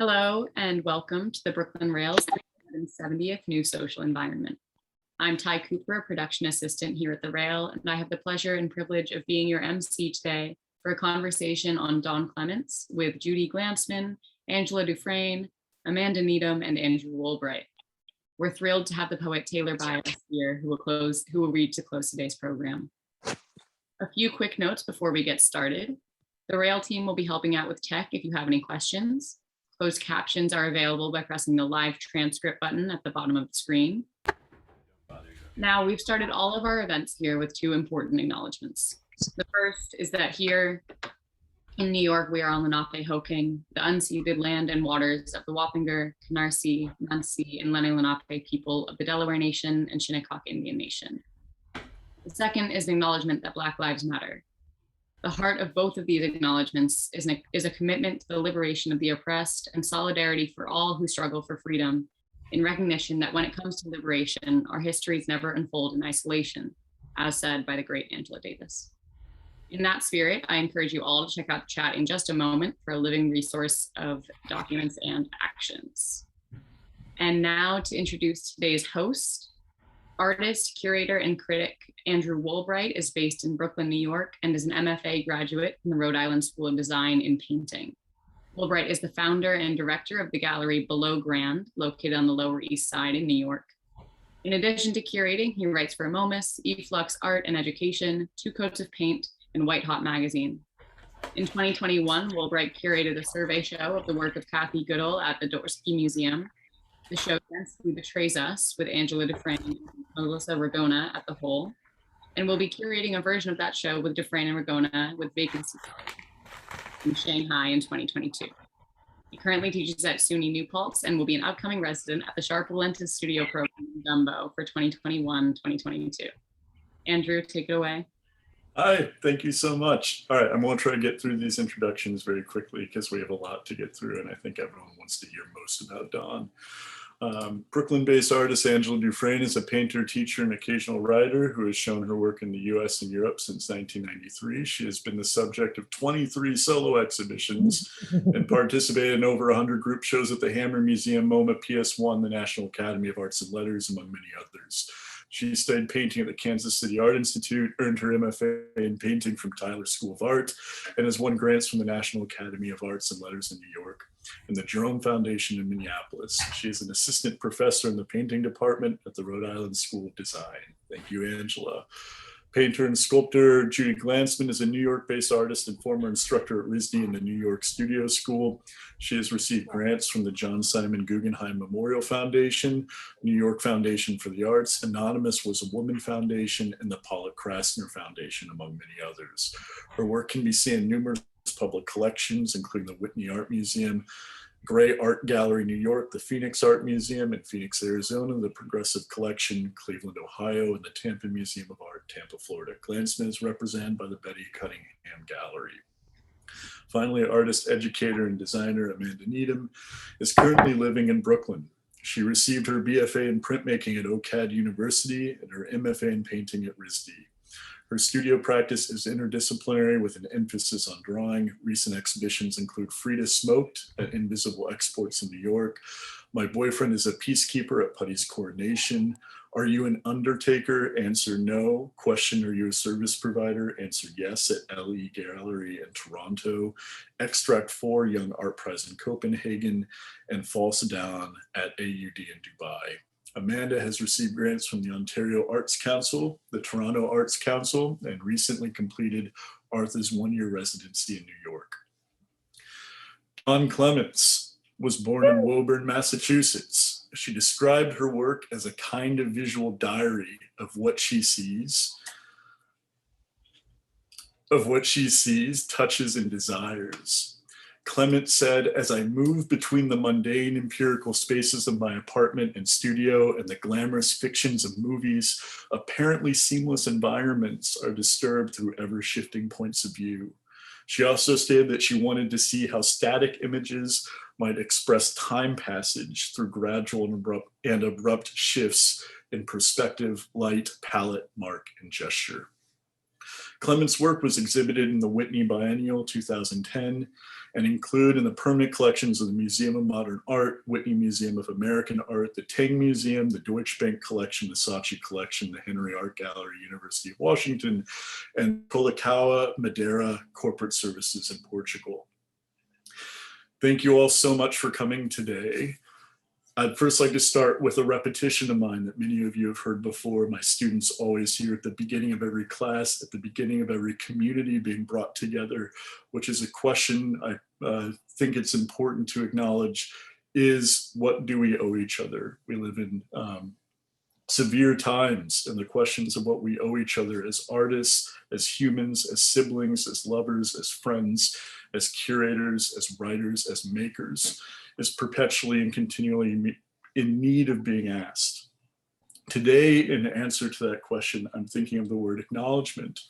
Hello and welcome to the Brooklyn Rail's 370th New Social Environment. I'm Ty Cooper, production assistant here at the Rail, and I have the pleasure and privilege of being your MC today for a conversation on Dawn Clements with Judy Glantzman, Angela Dufresne, Amanda Nedham, and Andrew Woolbright. We're thrilled to have the poet Taylor Byas here who will read to close today's program. A few quick notes before we get started. The Rail team will be helping out with tech if you have any questions. Closed captions are available by pressing the live transcript button at the bottom of the screen. Now, we've started all of our events here with two important acknowledgements. The first is that here in New York, we are on Lenape-Hoking, the unceded land and waters of the Wappinger, Canarsie, Munsee, and Lenni Lenape people of the Delaware Nation and Shinnecock Indian Nation. The second is an acknowledgement that Black Lives Matter. The heart of both of these acknowledgements is a commitment to the liberation of the oppressed and solidarity for all who struggle for freedom, in recognition that when it comes to liberation, our histories never unfold in isolation, as said by the great Angela Davis. In that spirit, I encourage you all to check out the chat in just a moment for a living resource of documents and actions. And now to introduce today's host. Artist, curator, and critic Andrew Woolbright is based in Brooklyn, New York, and is an MFA graduate from the Rhode Island School of Design in Painting. Woolbright is the founder and director of the gallery Below Grand, located on the Lower East Side in New York. In addition to curating, he writes for MoMA, Eflux Art and Education, Two Coats of Paint, and White Hot Magazine. In 2021, Woolbright curated a survey show of the work of Kathy Goodall at the Dorsey Museum. The show Density Betrays Us with Angela Dufresne and Melissa Ragona at the Hole, and we'll be curating a version of that show with Dufresne and Ragona with Vacancy in Shanghai in 2022. He currently teaches at SUNY New Paltz and will be an upcoming resident at the Sharp Valentis Studio Program in Dumbo for 2021-2022. Andrew, take it away. Hi, thank you so much. All right, I'm going to try to get through these introductions very quickly because we have a lot to get through, and I think everyone wants to hear most about Dawn. Brooklyn-based artist Angela Dufresne is a painter, teacher, and occasional writer who has shown her work in the US and Europe since 1993. She has been the subject of 23 solo exhibitions and participated in over 100 group shows at the Hammer Museum, MoMA PS1, the National Academy of Arts and Letters, among many others. She studied painting at the Kansas City Art Institute, earned her MFA in painting from Tyler School of Art, and has won grants from the National Academy of Arts and Letters in New York and the Jerome Foundation in Minneapolis. She is an assistant professor in the painting department at the Rhode Island School of Design. Thank you, Angela. Painter and sculptor Judy Glantzman is a New York-based artist and former instructor at RISD in the New York Studio School. She has received grants from the John Simon Guggenheim Memorial Foundation, New York Foundation for the Arts, Anonymous Was a Woman Foundation, and the Pollock Krasner Foundation, among many others. Her work can be seen in numerous public collections, including the Whitney Art Museum, Gray Art Gallery, New York, the Phoenix Art Museum in Phoenix, Arizona, the Progressive Collection, Cleveland, Ohio, and the Tampa Museum of Art, Tampa, Florida. Glantzman is represented by the Betty Cunningham Gallery. Finally, artist, educator, and designer Amanda Nedham is currently living in Brooklyn. She received her BFA in printmaking at OCAD University and her MFA in painting at RISD. Her studio practice is interdisciplinary with an emphasis on drawing. Recent exhibitions include Frida Smoked at Invisible Exports in New York, My Boyfriend is a Peacekeeper at Putty's Coronation, Are You an Undertaker? Answer no. Question, Are you a service provider? Answer yes at LE Gallery in Toronto, Extract 4 Young Art Prize in Copenhagen, and False Down at AUD in Dubai. Amanda has received grants from the Ontario Arts Council, the Toronto Arts Council, and recently completed Arthur's one-year residency in New York. Dawn Clements was born in Woburn, Massachusetts. She described her work as a kind of visual diary of what she sees, touches, and desires. Clements said, as I move between the mundane empirical spaces of my apartment and studio and the glamorous fictions of movies, apparently seamless environments are disturbed through ever-shifting points of view. She also stated that she wanted to see how static images might express time passage through gradual and abrupt shifts in perspective, light, palette, mark, and gesture. Clements' work was exhibited in the Whitney Biennial 2010 and include in the permanent collections of the Museum of Modern Art, Whitney Museum of American Art, the Tang Museum, the Deutsche Bank Collection, the Saatchi Collection, the Henry Art Gallery, University of Washington, and Colocao Madeira Corporate Services in Portugal. Thank you all so much for coming today. I'd first like to start with a repetition of mine that many of you have heard before. My students always hear at the beginning of every class, at the beginning of every community being brought together, which is a question I think it's important to acknowledge is, what do we owe each other? We live in severe times, and the questions of what we owe each other as artists, as humans, as siblings, as lovers, as friends, as curators, as writers, as makers, is perpetually and continually in need of being asked. Today, in answer to that question, I'm thinking of the word acknowledgement.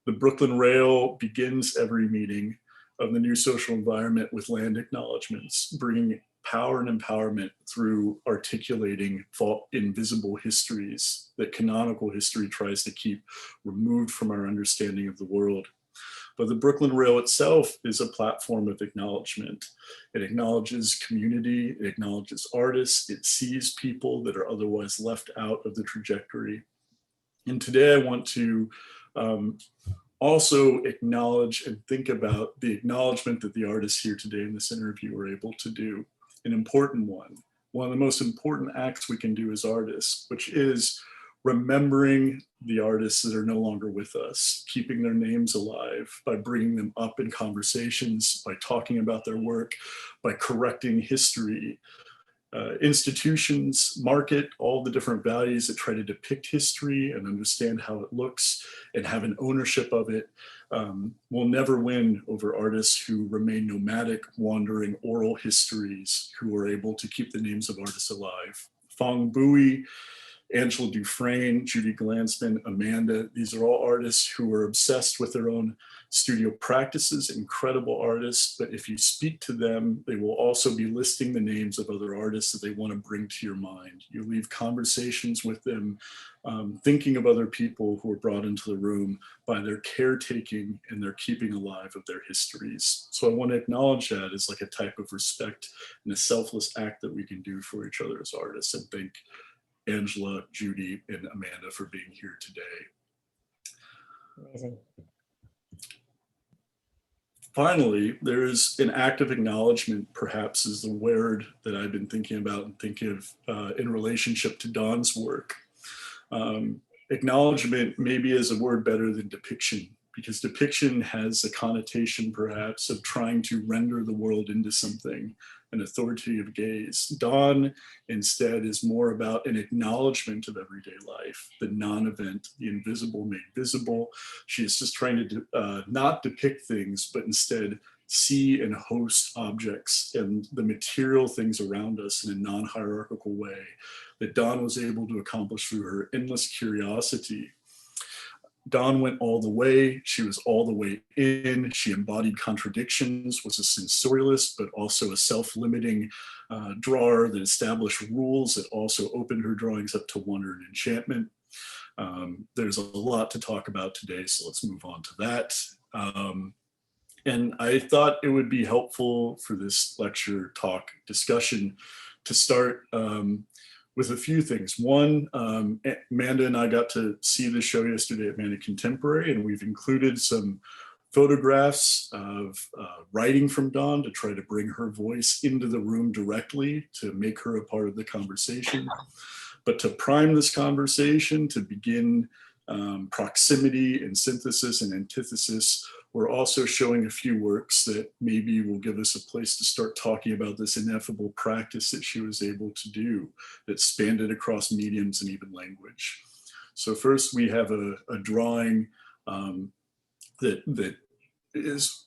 The Brooklyn Rail begins every meeting of the new social environment with land acknowledgements, bringing power and empowerment through articulating invisible histories that canonical history tries to keep removed from our understanding of the world. But the Brooklyn Rail itself is a platform of acknowledgement. It acknowledges community, it acknowledges artists, it sees people that are otherwise left out of the trajectory. And today I want to also acknowledge and think about the acknowledgement that the artists here today in this interview were able to do. An important one of the most important acts we can do as artists, which is remembering the artists that are no longer with us, keeping their names alive by bringing them up in conversations, by talking about their work, by correcting history. Institutions market all the different values that try to depict history and understand how it looks and have an ownership of it. Will never win over artists who remain nomadic, wandering oral histories, who are able to keep the names of artists alive. Fong Bui, Angela Dufresne, Judy Glantzman, Amanda, these are all artists who are obsessed with their own studio practices, incredible artists, but if you speak to them, they will also be listing the names of other artists that they want to bring to your mind. You leave conversations with them, thinking of other people who are brought into the room by their caretaking and their keeping alive of their histories. So I want to acknowledge that as like a type of respect and a selfless act that we can do for each other as artists, and thank Angela, Judy, and Amanda for being here today. Amazing. Finally, there is an act of acknowledgement, perhaps is the word that I've been thinking about and thinking of in relationship to Dawn's work. Acknowledgement maybe is a word better than depiction, because depiction has a connotation perhaps of trying to render the world into something, an authoritative gaze. Dawn instead is more about an acknowledgement of everyday life, the non-event, the invisible made visible. She is just trying to not depict things, but instead see and host objects and the material things around us in a non-hierarchical way that Dawn was able to accomplish through her endless curiosity. Dawn went all the way. She was all the way in. She embodied contradictions, was a sensorialist, but also a self-limiting drawer that established rules that also opened her drawings up to wonder and enchantment. There's a lot to talk about today, so let's move on to that. And I thought it would be helpful for this lecture talk discussion to start with a few things. One, Amanda and I got to see the show yesterday at Amanda Contemporary, and we've included some photographs of writing from Dawn to try to bring her voice into the room directly to make her a part of the conversation. But to prime this conversation, to begin proximity and synthesis and antithesis, we're also showing a few works that maybe will give us a place to start talking about this ineffable practice that she was able to do that spanned it across mediums and even language. So first we have a drawing that is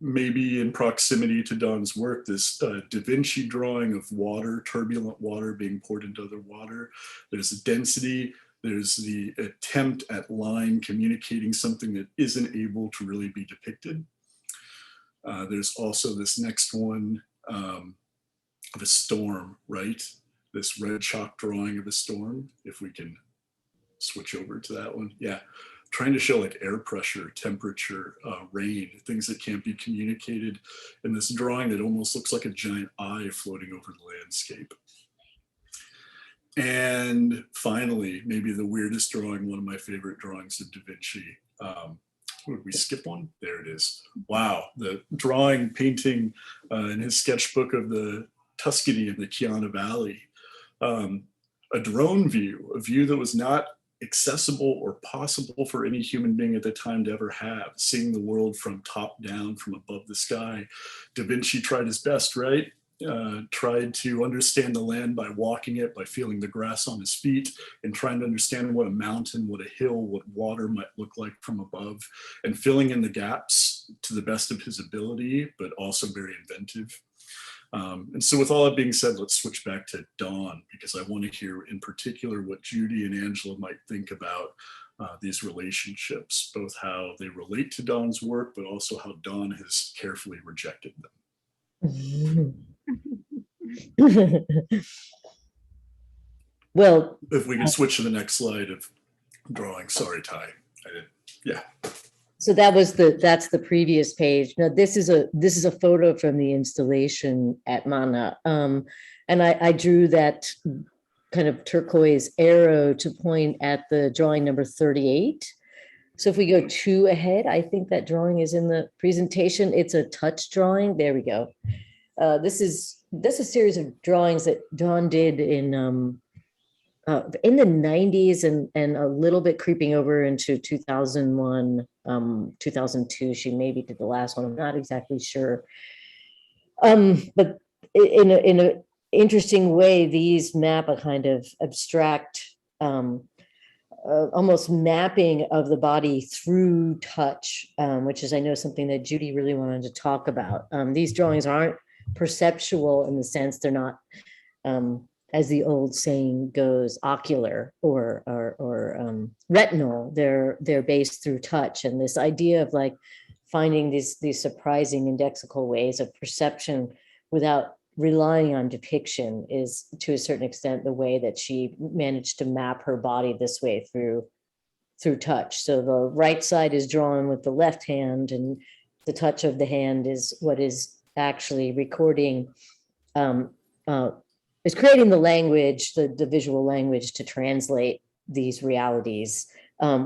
maybe in proximity to Dawn's work, this Davinci drawing of water, turbulent water being poured into other water. There's a density. There's the attempt at line communicating something that isn't able to really be depicted. There's also this next one of a storm, right? This red chalk drawing of a storm, if we can switch over to that one. Yeah, trying to show like air pressure, temperature, rain, things that can't be communicated in this drawing that almost looks like a giant eye floating over the landscape. And finally, maybe the weirdest drawing, one of my favorite drawings of Da Vinci. Would we skip one? There it is. Wow, the drawing, painting in his sketchbook of the Tuscany in the Chiana Valley. A drone view, a view that was not accessible or possible for any human being at the time to ever have, seeing the world from top down, from above the sky. Da Vinci tried his best, right? Tried to understand the land by walking it, by feeling the grass on his feet, and trying to understand what a mountain, what a hill, what water might look like from above, and filling in the gaps to the best of his ability, but also very inventive. And so with all that being said, let's switch back to Dawn, because I want to hear in particular what Judy and Angela might think about these relationships, both how they relate to Dawn's work, but also how Dawn has carefully rejected them. Well, if we can switch to the next slide of drawing. Sorry, Ty. I didn't. Yeah. So that's the previous page. Now this is a photo from the installation at MoMA, and I drew that kind of turquoise arrow to point at the drawing number 38. So if we go 2 ahead, I think that drawing is in the presentation. It's a touch drawing. There we go. This is a series of drawings that Dawn did in the 90s and a little bit creeping over into 2001, 2002. She maybe did the last one. I'm not exactly sure. But in a interesting way, these map a kind of abstract, almost mapping of the body through touch, which is, I know, something that Judy really wanted to talk about. These drawings aren't perceptual in the sense they're not, as the old saying goes, ocular or retinal. They're based through touch, and this idea of like finding these surprising indexical ways of perception without relying on depiction is, to a certain extent, the way that she managed to map her body this way through touch. So the right side is drawn with the left hand, and the touch of the hand is what is actually recording, is creating the language, the visual language to translate these realities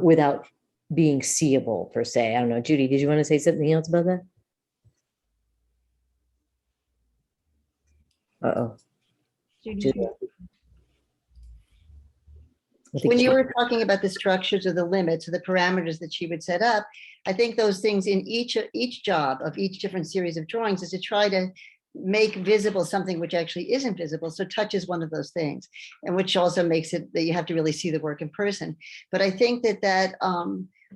without being seeable per se. I don't know, Judy, did you want to say something else about that? Uh-oh. Judy. When you were talking about the structures or the limits or the parameters that she would set up, I think those things in each job of each different series of drawings is to try to make visible something which actually isn't visible. So touch is one of those things, and which also makes it that you have to really see the work in person. But I think that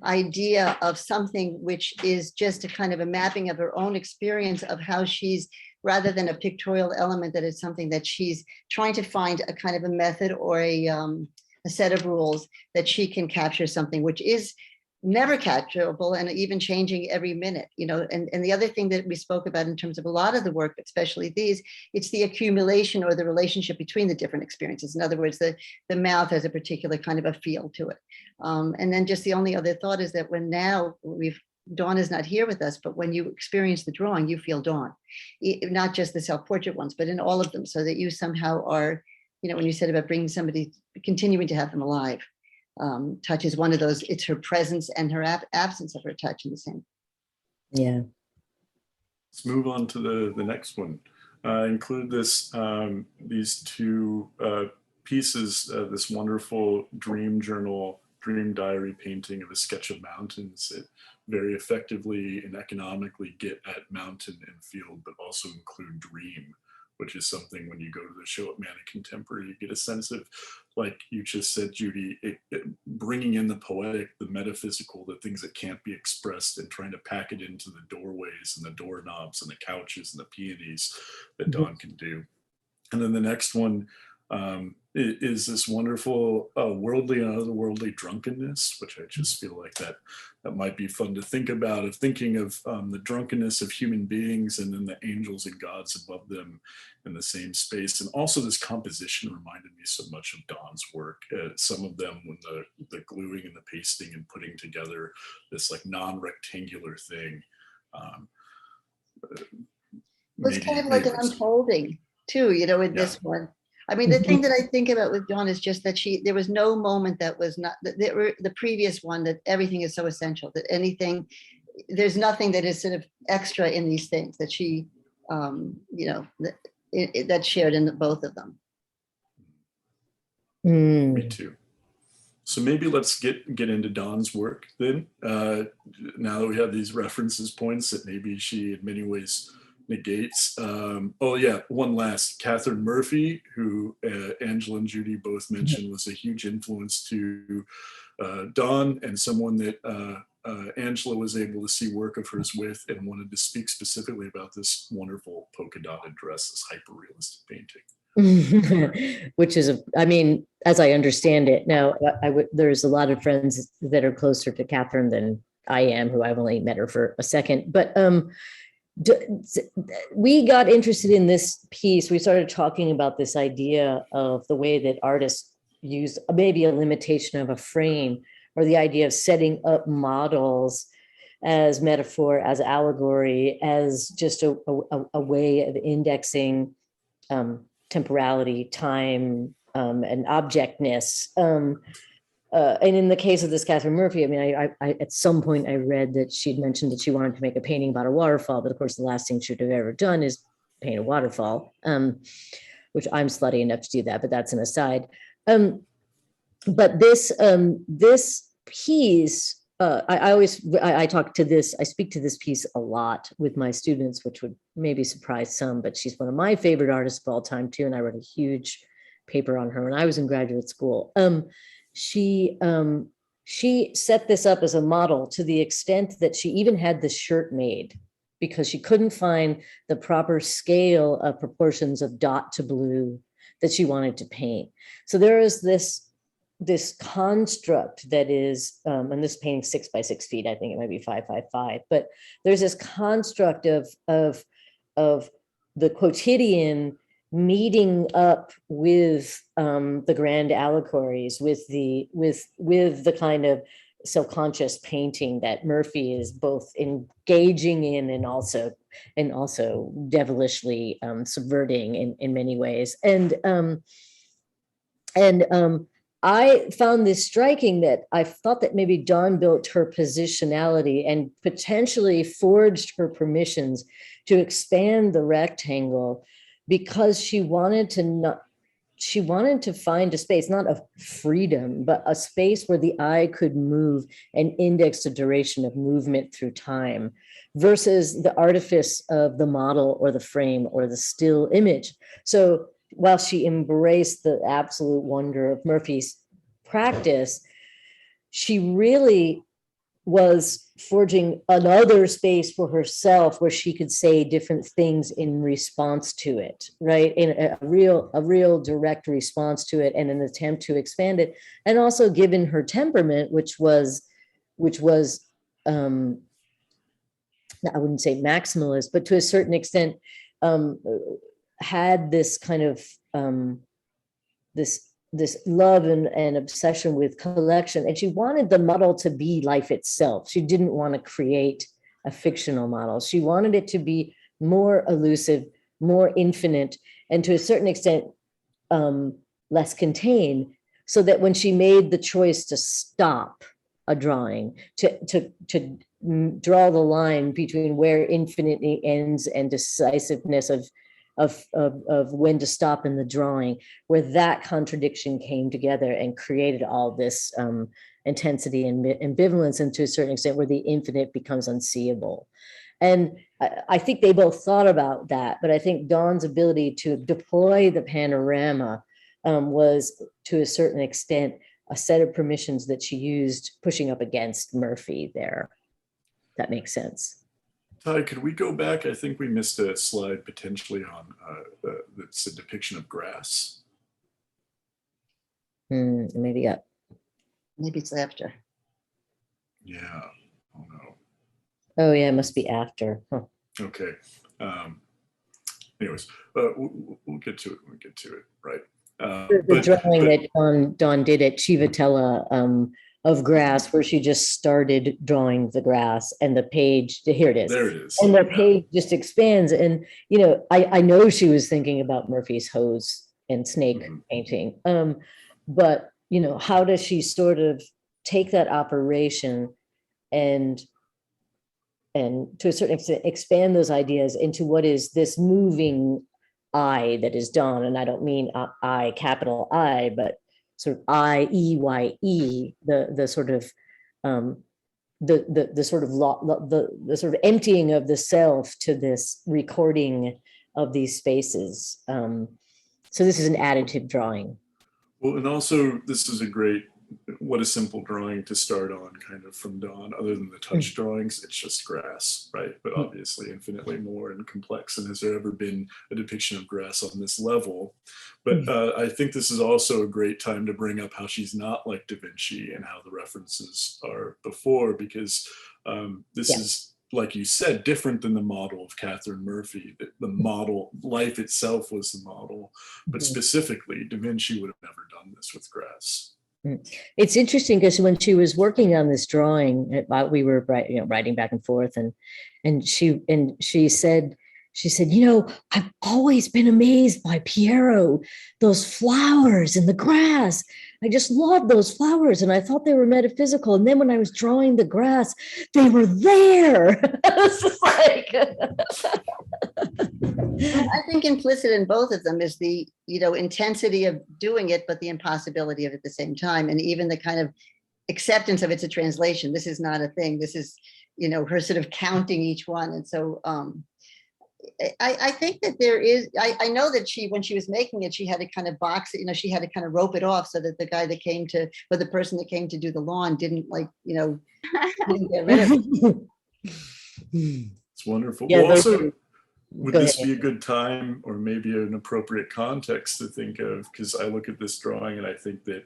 idea of something which is just a kind of a mapping of her own experience of how she's, rather than a pictorial element, that is something that she's trying to find a kind of a method or a set of rules that she can capture something which is never capturable and even changing every minute, you know. And the other thing that we spoke about in terms of a lot of the work, especially these, it's the accumulation or the relationship between the different experiences. In other words, the mouth has a particular kind of a feel to it. And then just the only other thought is that Dawn is not here with us, but when you experience the drawing, you feel Dawn, not just the self-portrait ones, but in all of them, so that you somehow are, you know, when you said about bringing somebody, continuing to have them alive. Touch is one of those. It's her presence and her absence of her touch in the same. Yeah. Let's move on to the next one. Include this these two pieces, this wonderful dream journal, dream diary painting of a sketch of mountains that very effectively and economically get at mountain and field, but also include dream, which is something when you go to the show at Mana Contemporary, you get a sense of, like you just said, Judy, bringing in the poetic, the metaphysical, the things that can't be expressed, and trying to pack it into the doorways and the doorknobs and the couches and the peonies that Dawn can do. And then the next one, is this wonderful worldly and otherworldly drunkenness, which I just feel like that might be fun to think about, of thinking of the drunkenness of human beings and then the angels and gods above them in the same space. And also this composition reminded me so much of Dawn's work. Some of them, when the gluing and the pasting and putting together this like non-rectangular thing. It was kind of like an unfolding too, you know, with this one. I mean, the thing that I think about with Dawn is just that there was no moment that was not, the previous one, that everything is so essential, that anything, there's nothing that is sort of extra in these things that she, you know, that's shared in both of them. Me too. So maybe let's get into Dawn's work then. Now that we have these references points that maybe she in many ways negates. Oh yeah, one last, Catherine Murphy, who Angela and Judy both mentioned was a huge influence to Dawn, and someone that Angela was able to see work of hers with and wanted to speak specifically about this wonderful polka dotted dress, this hyper-realistic painting. Which is, I mean, as I understand it now, there's a lot of friends that are closer to Catherine than I am, who I've only met her for a second, but we got interested in this piece. We started talking about this idea of the way that artists use maybe a limitation of a frame, or the idea of setting up models as metaphor, as allegory, as just a way of indexing temporality, time, and objectness. And in the case of this Catherine Murphy, I mean, I at some point I read that she'd mentioned that she wanted to make a painting about a waterfall, but of course the last thing she'd have ever done is paint a waterfall, which I'm slutty enough to do that, but that's an aside. But this piece, I speak to this piece a lot with my students, which would maybe surprise some, but she's one of my favorite artists of all time too. And I wrote a huge paper on her when I was in graduate school. She set this up as a model to the extent that she even had the shirt made because she couldn't find the proper scale of proportions of dot to blue that she wanted to paint. So there is this construct that is, and this painting 6 by 6 feet, I think it might be 5 by 5, but there's this construct of the quotidian meeting up with the grand allegories, with the kind of self-conscious painting that Murphy is both engaging in and also devilishly subverting in many ways. And I found this striking, that I thought that maybe Dawn built her positionality and potentially forged her permissions to expand the rectangle, because she wanted to find a space, not of freedom, but a space where the eye could move and index the duration of movement through time, versus the artifice of the model or the frame or the still image. So while she embraced the absolute wonder of Murphy's practice, she really was forging another space for herself where she could say different things in response to it, right? In a real direct response to it, and an attempt to expand it. And also, given her temperament, which was I wouldn't say maximalist, but to a certain extent had this kind of this love and obsession with collection. And she wanted the model to be life itself. She didn't want to create a fictional model. She wanted it to be more elusive, more infinite, and to a certain extent, less contained, so that when she made the choice to stop a drawing, to draw the line between where infinity ends and decisiveness of when to stop in the drawing, where that contradiction came together and created all this intensity and ambivalence, and to a certain extent where the infinite becomes unseeable. And I think they both thought about that, but I think Dawn's ability to deploy the panorama was, to a certain extent, a set of permissions that she used pushing up against Murphy there. That makes sense. Ty, could we go back? I think we missed a slide potentially on that's a depiction of grass. Maybe up. Maybe it's after. Yeah. Oh no. Oh yeah, it must be after. Huh. Okay. Anyways, we'll get to it. We'll get to it. Right. The drawing that Dawn did at Civatella of grass, where she just started drawing the grass, and the page, here it is. There it is. And the page just expands. And, you know, I know she was thinking about Murphy's hose and snake painting. But, you know, how does she sort of take that operation and to a certain extent expand those ideas into what is this moving I that is Dawn? And I don't mean I, capital I, but sort of I-E-Y-E, the sort of the sort of the sort of emptying of the self to this recording of these spaces. So this is an additive drawing. Well, and also this is a great, what a simple drawing to start on, kind of from Dawn. Other than the touch drawings, it's just grass, right? But obviously infinitely more and complex. And has there ever been a depiction of grass on this level? But I think this is also a great time to bring up how she's not like Davinci and how the references are before, because this is, like you said, different than the model of Catherine Murphy. The model, life itself was the model, but specifically Davinci would have never done this with grass. It's interesting because when she was working on this drawing, we were writing back and forth, and she said, you know, I've always been amazed by Piero, those flowers in the grass. I just loved those flowers, and I thought they were metaphysical. And then when I was drawing the grass, they were there. I was just like. I think implicit in both of them is the, you know, intensity of doing it, but the impossibility of it at the same time. And even the kind of acceptance of it's a translation. This is not a thing. This is, you know, her sort of counting each one. And so I think that there is, I know that when she was making it, she had to kind of box it, you know, she had to kind of rope it off so that the guy that came to, or the person that came to do the lawn didn't, like, you know, didn't get rid of it. It's wonderful. Yeah, well, also, would this be a good time or maybe an appropriate context to think of? Because I look at this drawing and I think that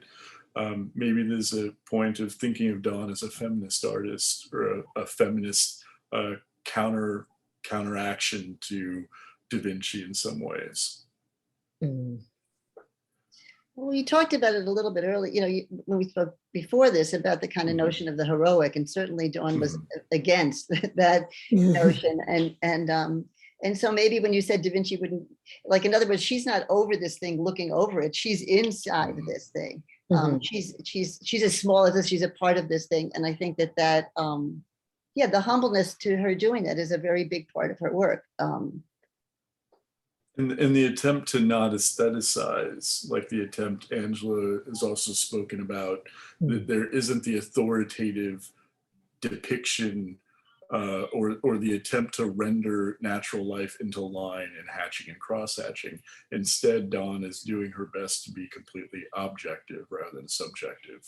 maybe there's a point of thinking of Dawn as a feminist artist or a feminist counteraction to Davinci in some ways. Well, you talked about it a little bit earlier, you know, when we spoke before this about the kind of notion of the heroic, and certainly Dawn was against that notion. And so maybe when you said Davinci wouldn't, like, in other words, she's not over this thing, looking over it. She's inside of this thing. She's as small as this. She's a part of this thing. And I think that the humbleness to her doing that is a very big part of her work. And the attempt to not aestheticize, like the attempt Angela has also spoken about, that there isn't the authoritative depiction or the attempt to render natural life into line and hatching and cross-hatching. Instead, Dawn is doing her best to be completely objective rather than subjective.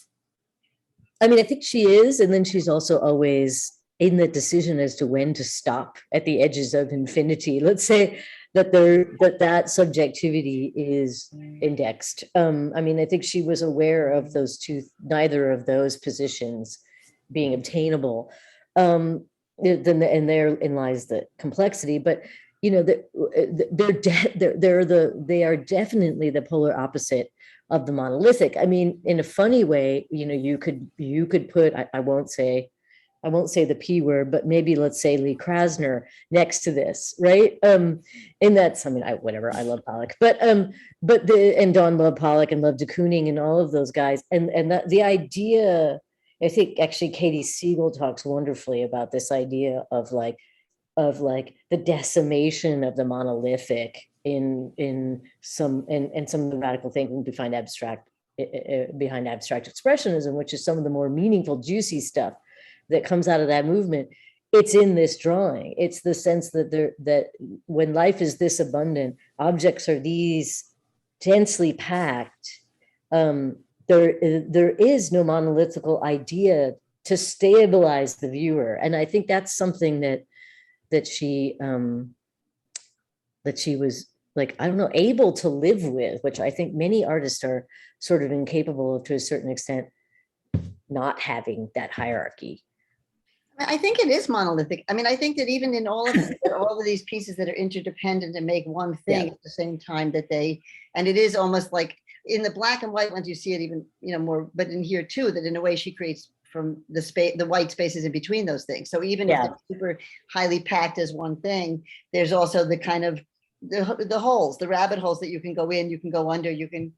I mean, I think she is, and then she's also always in the decision as to when to stop at the edges of infinity. Let's say that that subjectivity is indexed. I mean, I think she was aware of those two, neither of those positions being obtainable. And therein lies the complexity. But you know, they are definitely the polar opposite of the monolithic. I mean, in a funny way, you know, you could put, I won't say the P word, but maybe let's say Lee Krasner next to this, right? And that's, I mean, whatever, I love Pollock, and Dawn loved Pollock and loved de Kooning and all of those guys. And the idea, I think actually Katie Siegel talks wonderfully about this idea of like the decimation of the monolithic in some of the radical thinking behind abstract expressionism, which is some of the more meaningful, juicy stuff that comes out of that movement. It's in this drawing. It's the sense that when life is this abundant, objects are these densely packed. There is no monolithical idea to stabilize the viewer, and I think that's something that she was like, I don't know, able to live with, which I think many artists are sort of incapable of, to a certain extent, not having that hierarchy. I think it is monolithic. I mean, I think that even in all of these pieces that are interdependent and make one thing at the same time that they, and it is almost like in the black and white ones, you see it even, more, but in here too, that in a way she creates from the space, the white spaces in between those things. So even if they're super highly packed as one thing, there's also the kind of the holes, the rabbit holes that you can go in, you can go under, you can,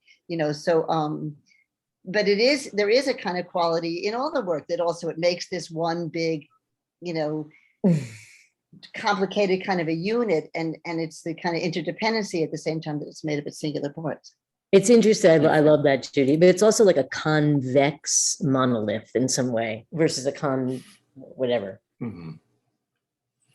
but there is a kind of quality in all the work that also it makes this one big, complicated kind of a unit, and it's the kind of interdependency at the same time that it's made of its singular parts. It's interesting. I love that, Judy, but it's also like a convex monolith in some way versus a whatever. Mm-hmm.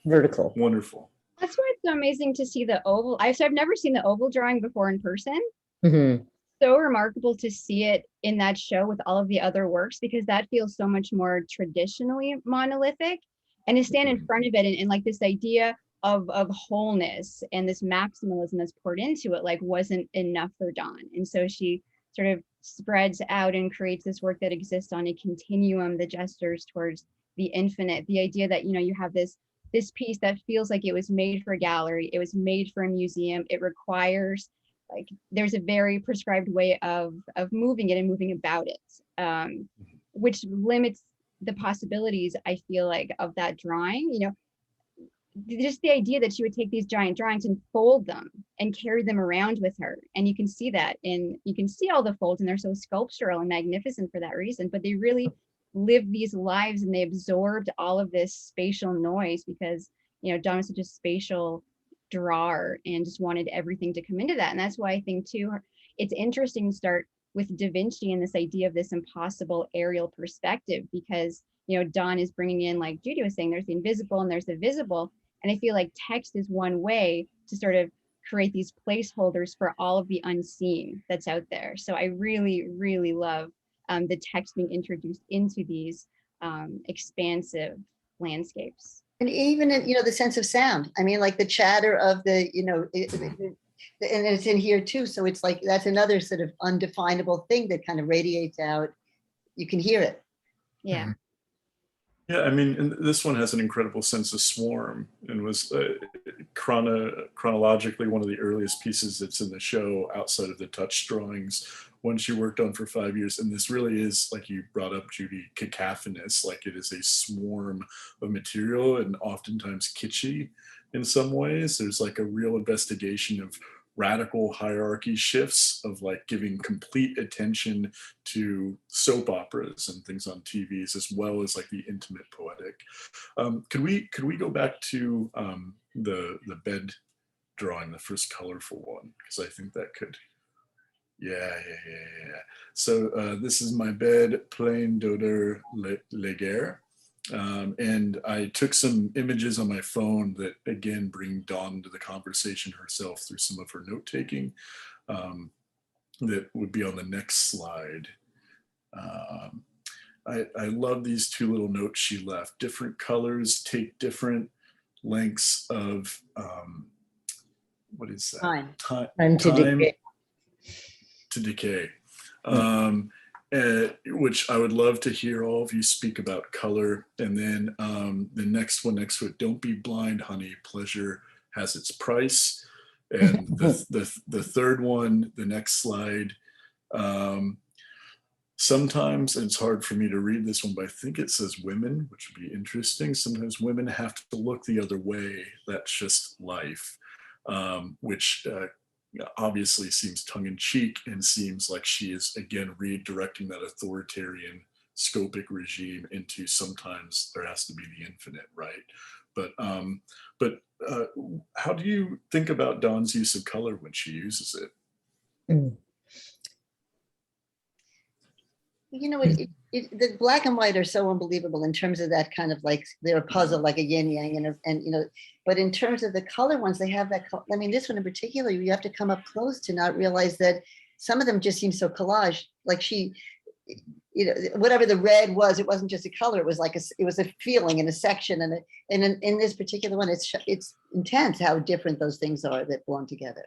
Vertical. Wonderful. That's why it's so amazing to see the oval. I've never seen the oval drawing before in person. Mm-hmm. So remarkable to see it in that show with all of the other works, because that feels so much more traditionally monolithic, and to stand in front of it and like this idea of wholeness and this maximalism that's poured into it, like, wasn't enough for Dawn. And so she sort of spreads out and creates this work that exists on a continuum that gestures towards the infinite. The idea that, you have this piece that feels like it was made for a gallery, it was made for a museum, it requires, like, there's a very prescribed way of moving it and moving about it, which limits the possibilities, I feel like, of that drawing. Just the idea that she would take these giant drawings and fold them and carry them around with her. And you can see that, and you can see all the folds, and they're so sculptural and magnificent for that reason, but they really lived these lives and they absorbed all of this spatial noise, because, Dawn was such a spatial drawer and just wanted everything to come into that. And that's why I think too, it's interesting to start with Davinci and this idea of this impossible aerial perspective, because, Dawn is bringing in, like Judy was saying, there's the invisible and there's the visible. And I feel like text is one way to sort of create these placeholders for all of the unseen that's out there. So I really, really love the text being introduced into these expansive landscapes. And even in, the sense of sound. I mean, like the chatter of the, and it's in here too. So it's like, that's another sort of undefinable thing that kind of radiates out. You can hear it. Yeah. Yeah, I mean, and this one has an incredible sense of swarm, and was chronologically one of the earliest pieces that's in the show outside of the touch drawings, one she worked on for 5 years. And this really is, like you brought up, Judy, cacophonous. Like, it is a swarm of material, and oftentimes kitschy in some ways. There's like a real investigation of radical hierarchy shifts, of like giving complete attention to soap operas and things on TVs, as well as like the intimate poetic. Could we go back to the bed drawing, the first colorful one, because I think that could. Yeah. So this is my bed, plain d'odeur légère. And I took some images on my phone that, again, bring Dawn to the conversation herself through some of her note-taking, that would be on the next slide. I love these two little notes she left. Different colors take different lengths of, what is that? Time to decay. To decay. Which I would love to hear all of you speak about color. And then the next one next to it, don't be blind, honey, pleasure has its price. And the third one, the next slide, sometimes, and it's hard for me to read this one, but I think it says women, which would be interesting. Sometimes women have to look the other way. That's just life, which obviously seems tongue-in-cheek, and seems like she is, again, redirecting that authoritarian scopic regime into, sometimes there has to be the infinite, right? But how do you think about Dawn's use of color when she uses it? The black and white are so unbelievable in terms of that kind of, like, they're a puzzle, like a yin yang, and but in terms of the color ones, they have that. I mean, this one in particular, you have to come up close to not realize that some of them just seem so collage. Like she, whatever the red was, it wasn't just a color. It was like it was a feeling and a section, and in this particular one, it's intense how different those things are that belong together.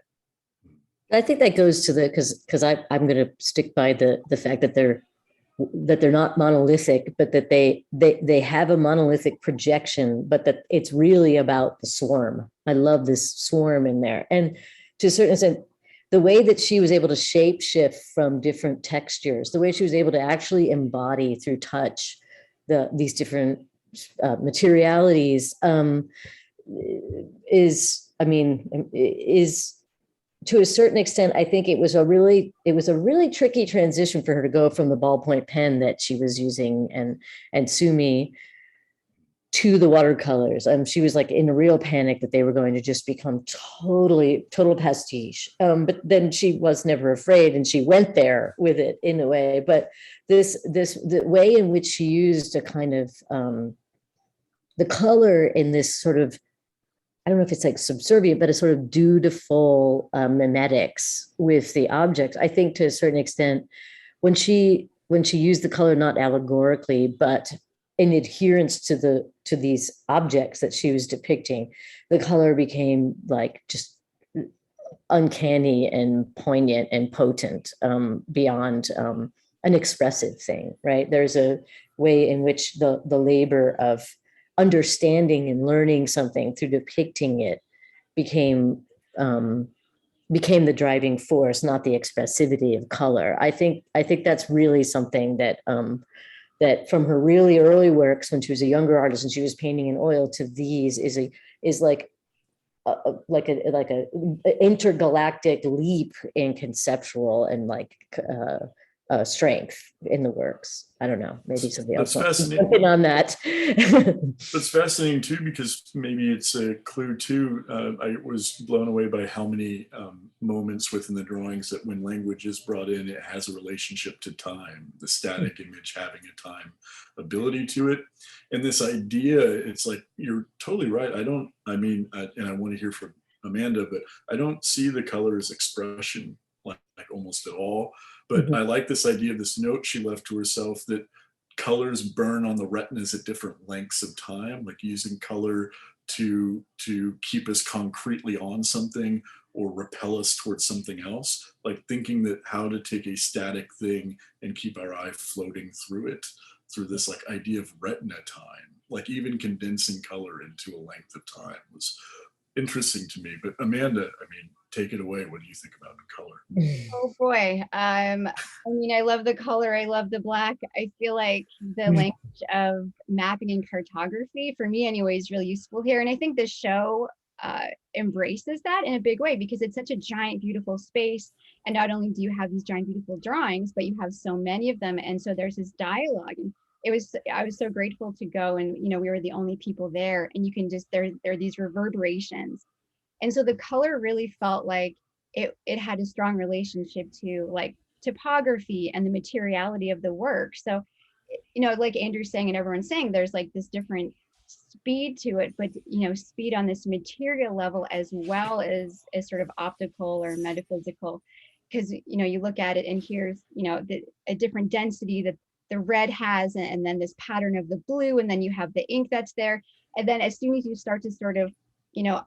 I think that goes to because I'm going to stick by the fact that they're not monolithic, but that they have a monolithic projection, but that it's really about the swarm. I love this swarm in there. And to a certain extent, the way that she was able to shape shift from different textures, the way she was able to actually embody through touch these different materialities is to a certain extent, I think it was a really tricky transition for her to go from the ballpoint pen that she was using and Sumi to the watercolors. She was like in a real panic that they were going to just become total pastiche. But then she was never afraid, and she went there with it in a way. But the way in which she used a kind of the color in this sort of, I don't know if it's like subservient, but a sort of dutiful mimetics with the object. I think to a certain extent, when she used the color not allegorically, but in adherence to these objects that she was depicting, the color became like just uncanny and poignant and potent beyond an expressive thing, right? There's a way in which the labor of understanding and learning something through depicting it became the driving force, not the expressivity of color. I think that's really something that that from her really early works when she was a younger artist and she was painting in oil to these is like a intergalactic leap in conceptual and like strength in the works. I don't know, maybe somebody else wants to jump in on that. That's fascinating too, because maybe it's a clue too. I was blown away by how many moments within the drawings that when language is brought in, it has a relationship to time, the static image having a time ability to it. And this idea, it's like, you're totally right. And I want to hear from Amanda, but I don't see the color as expression like almost at all. But I like this idea of this note she left to herself that colors burn on the retinas at different lengths of time, like using color to keep us concretely on something or repel us towards something else, like thinking that how to take a static thing and keep our eye floating through it, through this like idea of retina time, like even condensing color into a length of time was interesting to me. But Amanda, take it away. What do you think about the color? Oh boy. I love the color. I love the black. I feel like the language of mapping and cartography, for me anyway, is really useful here. And I think the show embraces that in a big way because it's such a giant, beautiful space. And not only do you have these giant, beautiful drawings, but you have so many of them. And so there's this dialogue. And I was so grateful to go, and we were the only people there, and you can just, there are these reverberations. And so the color really felt like it had a strong relationship to like topography and the materiality of the work. So, like Andrew's saying and everyone's saying, there's like this different speed to it, but speed on this material level as well as sort of optical or metaphysical, because you look at it and here's a different density that the red has, and then this pattern of the blue, and then you have the ink that's there, and then as soon as you start to sort of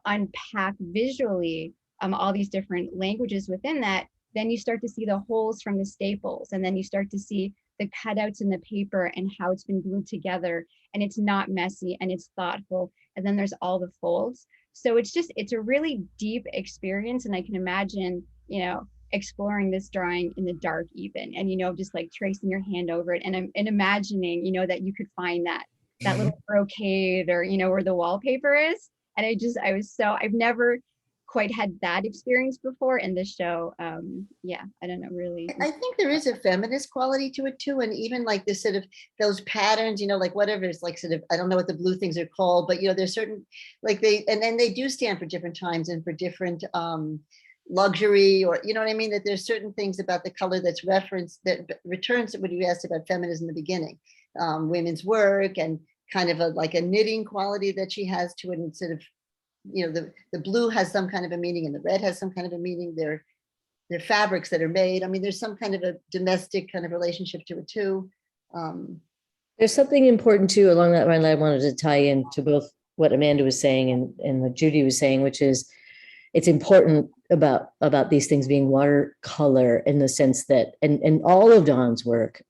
unpack visually all these different languages within that, then you start to see the holes from the staples, and then you start to see the cutouts in the paper and how it's been glued together, and it's not messy and it's thoughtful, and then there's all the folds. So it's a really deep experience, and I can imagine exploring this drawing in the dark even, and just like tracing your hand over it and imagining that you could find that little brocade or where the wallpaper is. And I've never quite had that experience before in this show. I don't know, really. I think there is a feminist quality to it too. And even like this sort of, those patterns, like whatever, it's like sort of, I don't know what the blue things are called, but there's certain, like and then they do stand for different times and for different luxury, or what I mean, that there's certain things about the color that's referenced, that returns to what you asked about feminism in the beginning, women's work, and kind of like a knitting quality that she has to it, and sort of the blue has some kind of a meaning and the red has some kind of a meaning. They're fabrics that are made. There's some kind of a domestic kind of relationship to it too. There's something important too along that line that I wanted to tie in to both what Amanda was saying and what Judy was saying, which is it's important about these things being watercolor in the sense that, and all of Dawn's work,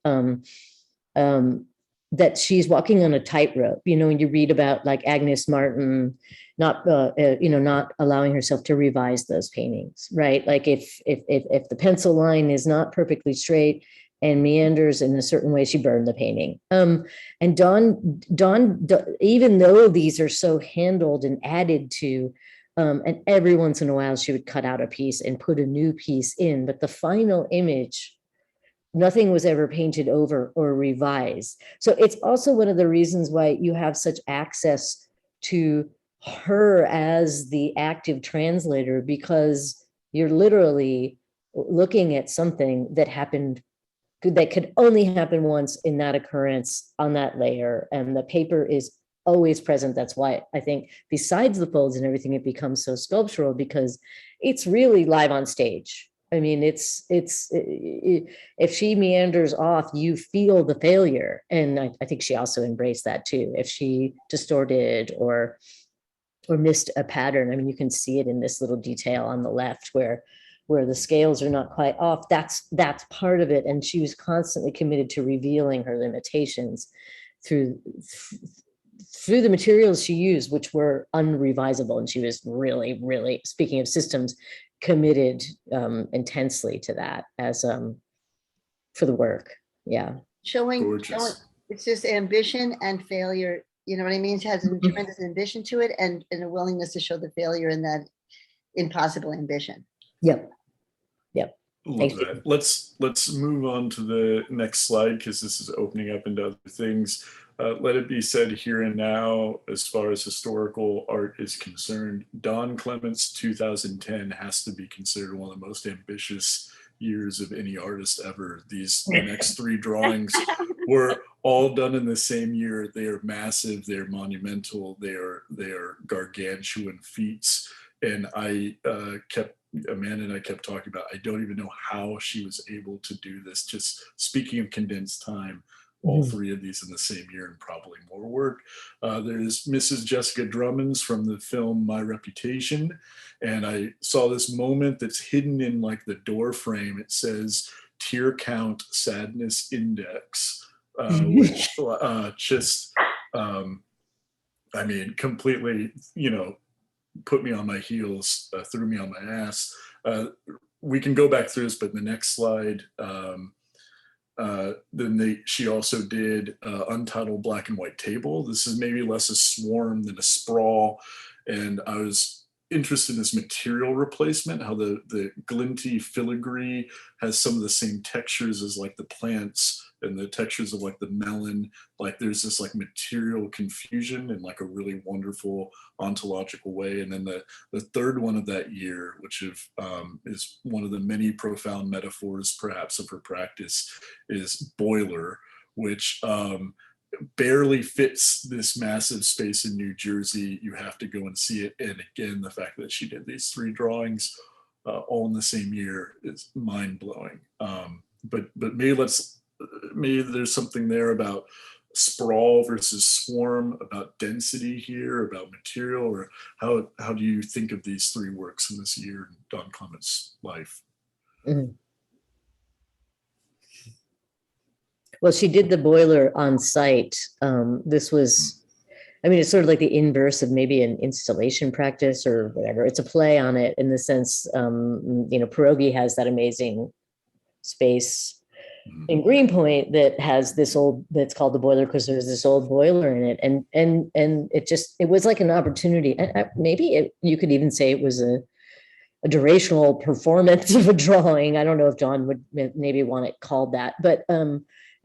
that she's walking on a tightrope. You know, when you read about like Agnes Martin, not not allowing herself to revise those paintings, right? Like if the pencil line is not perfectly straight and meanders in a certain way, she burned the painting. And Dawn, even though these are so handled and added to, and every once in a while she would cut out a piece and put a new piece in, but the final image, nothing was ever painted over or revised. So it's also one of the reasons why you have such access to her as the active translator, because you're literally looking at something that happened, that could only happen once in that occurrence on that layer, and the paper is always present. That's why I think besides the folds and everything, it becomes so sculptural, because it's really live on stage. I mean, if she meanders off, you feel the failure. And I think she also embraced that too. If she distorted or missed a pattern, I mean, you can see it in this little detail on the left where the scales are not quite off. That's part of it. And she was constantly committed to revealing her limitations through the materials she used, which were unrevisable. And she was really, really, speaking of systems, committed intensely to that as for the work. Yeah. Showing it's just ambition and failure. You know what I mean? It has a tremendous ambition to it, and a willingness to show the failure in that impossible ambition. Yep. Love that. Let's move on to the next slide, because this is opening up into other things. Let it be said here and now, as far as historical art is concerned, Dawn Clements 2010 has to be considered one of the most ambitious years of any artist ever. The next three drawings were all done in the same year. They are massive, they're monumental, they are gargantuan feats. And Amanda and I kept talking about, I don't even know how she was able to do this. Just speaking of condensed time, all three of these in the same year, and probably more work. There's Mrs. Jessica Drummond's from the film My Reputation. And I saw this moment that's hidden in like the door frame. It says tear count sadness index, which I mean, completely, put me on my heels, threw me on my ass. We can go back through this, but in the next slide, she also did Untitled Black and White Table. This is maybe less a swarm than a sprawl. And I was interested in this material replacement, how the glinty filigree has some of the same textures as like the plants and the textures of like the melon. Like there's this like material confusion in like a really wonderful ontological way. And then the third one of that year, which is one of the many profound metaphors perhaps of her practice, is Boiler, which barely fits this massive space in New Jersey. You have to go and see it. And again, the fact that she did these three drawings all in the same year is mind-blowing. But maybe there's something there about sprawl versus swarm, about density here, about material, or how do you think of these three works in this year in Dawn Clements' life? Well, she did the Boiler on site. This was, I mean, it's sort of like the inverse of maybe an installation practice or whatever. It's a play on it in the sense, Pierogi has that amazing space in Greenpoint that has this that's called the Boiler because there's this old boiler in it. And it was like an opportunity. And maybe you could even say it was a durational performance of a drawing. I don't know if Dawn would maybe want it called that, but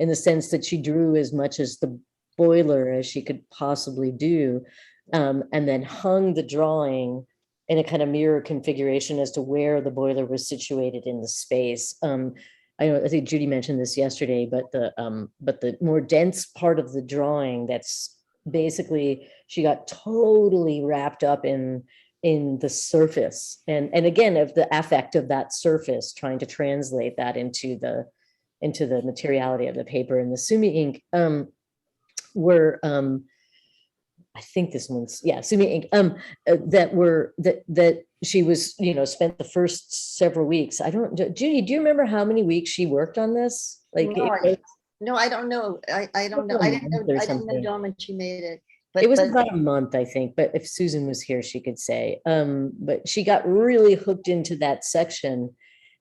in the sense that she drew as much as the boiler as she could possibly do, and then hung the drawing in a kind of mirror configuration as to where the boiler was situated in the space. I think Judy mentioned this yesterday, but the more dense part of the drawing, that's basically, she got totally wrapped up in the surface, and again, of the affect of that surface, trying to translate that into the materiality of the paper. And the Sumi ink were, I think this one's, yeah, Sumi ink, that she was, spent the first several weeks. Judy, do you remember how many weeks she worked on this? Like, No, I don't know. I don't know. I didn't know Dawn when she made it. But it was about a month, I think, but if Susan was here, she could say. But she got really hooked into that section.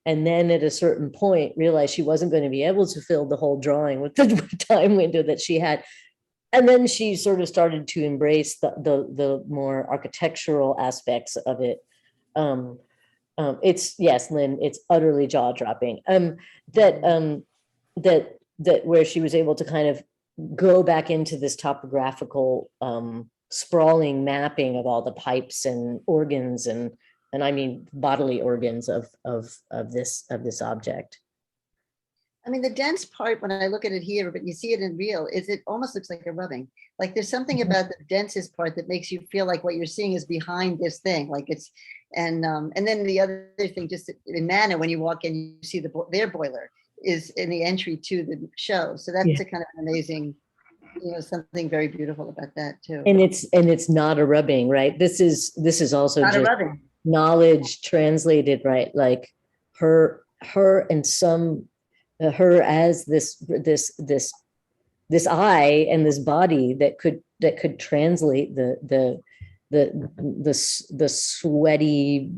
And then at a certain point, realized she wasn't going to be able to fill the whole drawing with the time window that she had. And then she sort of started to embrace the more architectural aspects of it. It's, yes, Lynn, it's utterly jaw-dropping. That where she was able to kind of go back into this topographical sprawling mapping of all the pipes and organs and I mean bodily organs of this object. I mean, the dense part, when I look at it here, but you see it in real, is it almost looks like a rubbing. Like there's something about the densest part that makes you feel like what you're seeing is behind this thing. Like it's, and then the other thing, just in Mana, when you walk in, you see their boiler is in the entry to the show. So that's a kind of amazing, something very beautiful about that too. And it's not a rubbing, right? This is also Not a just rubbing. knowledge translated, right? Like her and her as this eye and this body that could translate the sweaty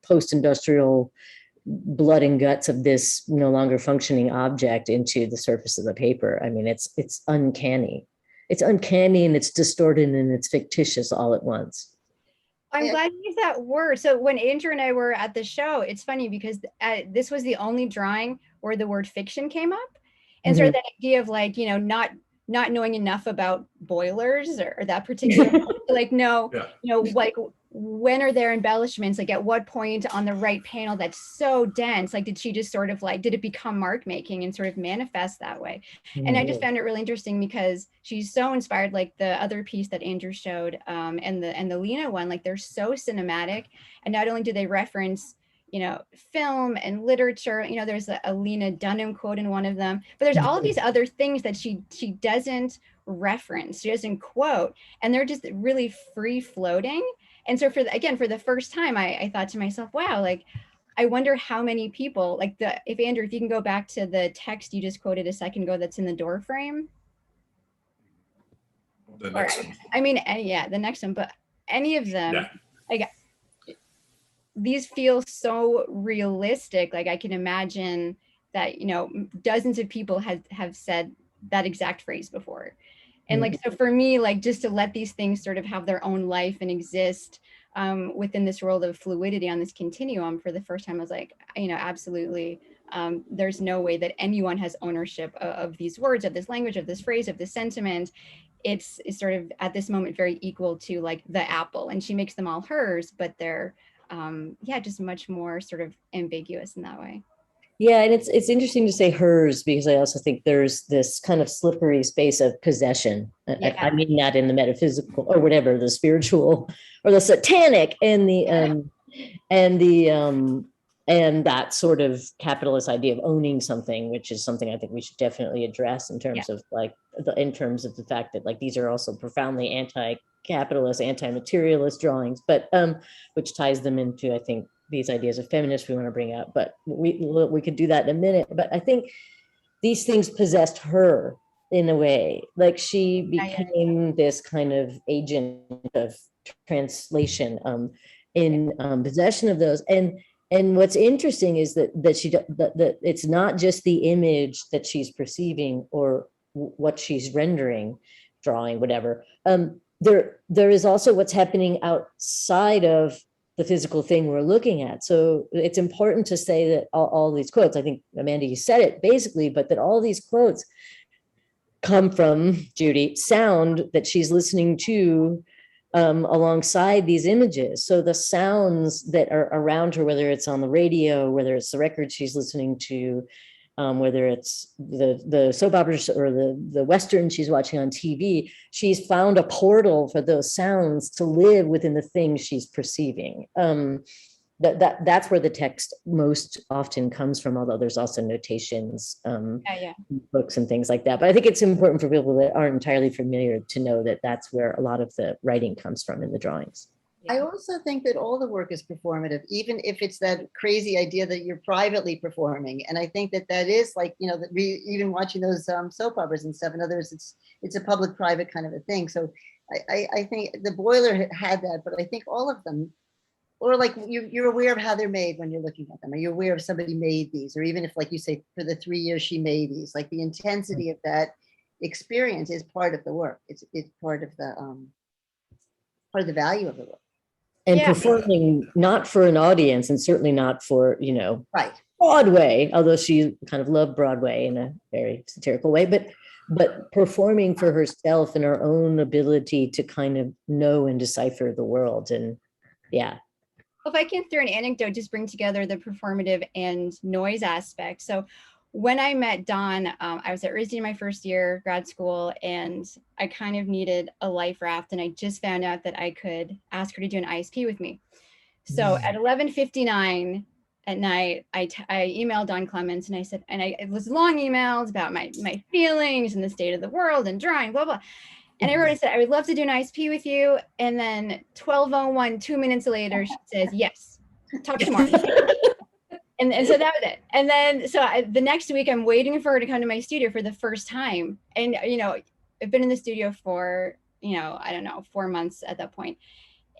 post-industrial blood and guts of this no longer functioning object into the surface of the paper. I mean, it's uncanny. It's uncanny and it's distorted and it's fictitious all at once. I'm glad you used that word. So when Andrew and I were at the show, it's funny because this was the only drawing where the word fiction came up. And sort of that idea of like, not knowing enough about boilers or that particular, like, like when are there embellishments? Like at what point on the right panel that's so dense, like did she just sort of like, did it become mark making and sort of manifest that way? And I just found it really interesting because she's so inspired, like the other piece that Andrew showed and the Lena one, like they're so cinematic. And not only do they reference, film and literature, there's a Lena Dunham quote in one of them, but there's all of these other things that she doesn't reference, she doesn't quote, and they're just really free floating. And so for the first time, I thought to myself, wow, like, I wonder how many people, like if Andrew, if you can go back to the text you just quoted a second ago, that's in the door frame. The next one. I mean, the next one, but any of them, like, these feel so realistic. Like I can imagine that, dozens of people have said that exact phrase before. And like, so for me, like just to let these things sort of have their own life and exist within this world of fluidity on this continuum for the first time, I was like, absolutely. There's no way that anyone has ownership of these words, of this language, of this phrase, of this sentiment. It's sort of at this moment very equal to like the apple, and she makes them all hers, but they're just much more sort of ambiguous in that way. Yeah, and it's interesting to say hers because I also think there's this kind of slippery space of possession. Yeah. I mean that in the metaphysical or whatever, the spiritual or the satanic and and that sort of capitalist idea of owning something, which is something I think we should definitely address in terms of like in terms of the fact that like these are also profoundly anti-capitalist, anti-materialist drawings, but which ties them into, I think, these ideas of feminists we want to bring up, but we could do that in a minute. But I think these things possessed her in a way, like she became this kind of agent of translation in possession of those. And what's interesting is that it's not just the image that she's perceiving or what she's rendering, drawing, whatever. There is also what's happening outside of the physical thing we're looking at. So it's important to say that all these quotes, I think, Amanda, you said it basically, but that all these quotes come from, Judy, sound that she's listening to alongside these images. So the sounds that are around her, whether it's on the radio, whether it's the record she's listening to, whether it's the soap operas or the Western she's watching on TV, she's found a portal for those sounds to live within the things she's perceiving. That's where the text most often comes from, although there's also notations, books and things like that. But I think it's important for people that aren't entirely familiar to know that that's where a lot of the writing comes from in the drawings. I also think that all the work is performative, even if it's that crazy idea that you're privately performing. And I think that that is like, you know, that even watching those soap operas and stuff. In other words, it's a public-private kind of a thing. So I think the Boiler had that, but I think all of them, or like you're aware of how they're made when you're looking at them. Are you aware of somebody made these? Or even if, like you say, for the 3 years she made these, like the intensity of that experience is part of the work. It's part of the value of the work. And Yeah. performing not for an audience, and certainly not for, you know, Right. Broadway, although she kind of loved Broadway in a very satirical way, but performing for herself and her own ability to kind of know and decipher the world. And yeah. If I can throw an anecdote, just bring together the performative and noise aspect. So when I met Dawn, I was at RISD my first year, grad school, and I kind of needed a life raft. And I just found out that I could ask her to do an ISP with me. So at 11:59 at night, I emailed Dawn Clements and I said, it was long emails about my feelings and the state of the world and drawing, blah, blah. And I wrote, I said, I would love to do an ISP with you. And then 12:01, 2 minutes later, she says, yes, talk tomorrow. And so that was it. And then, so the next week I'm waiting for her to come to my studio for the first time. And, you know, I've been in the studio for, you know, I don't know, 4 months at that point.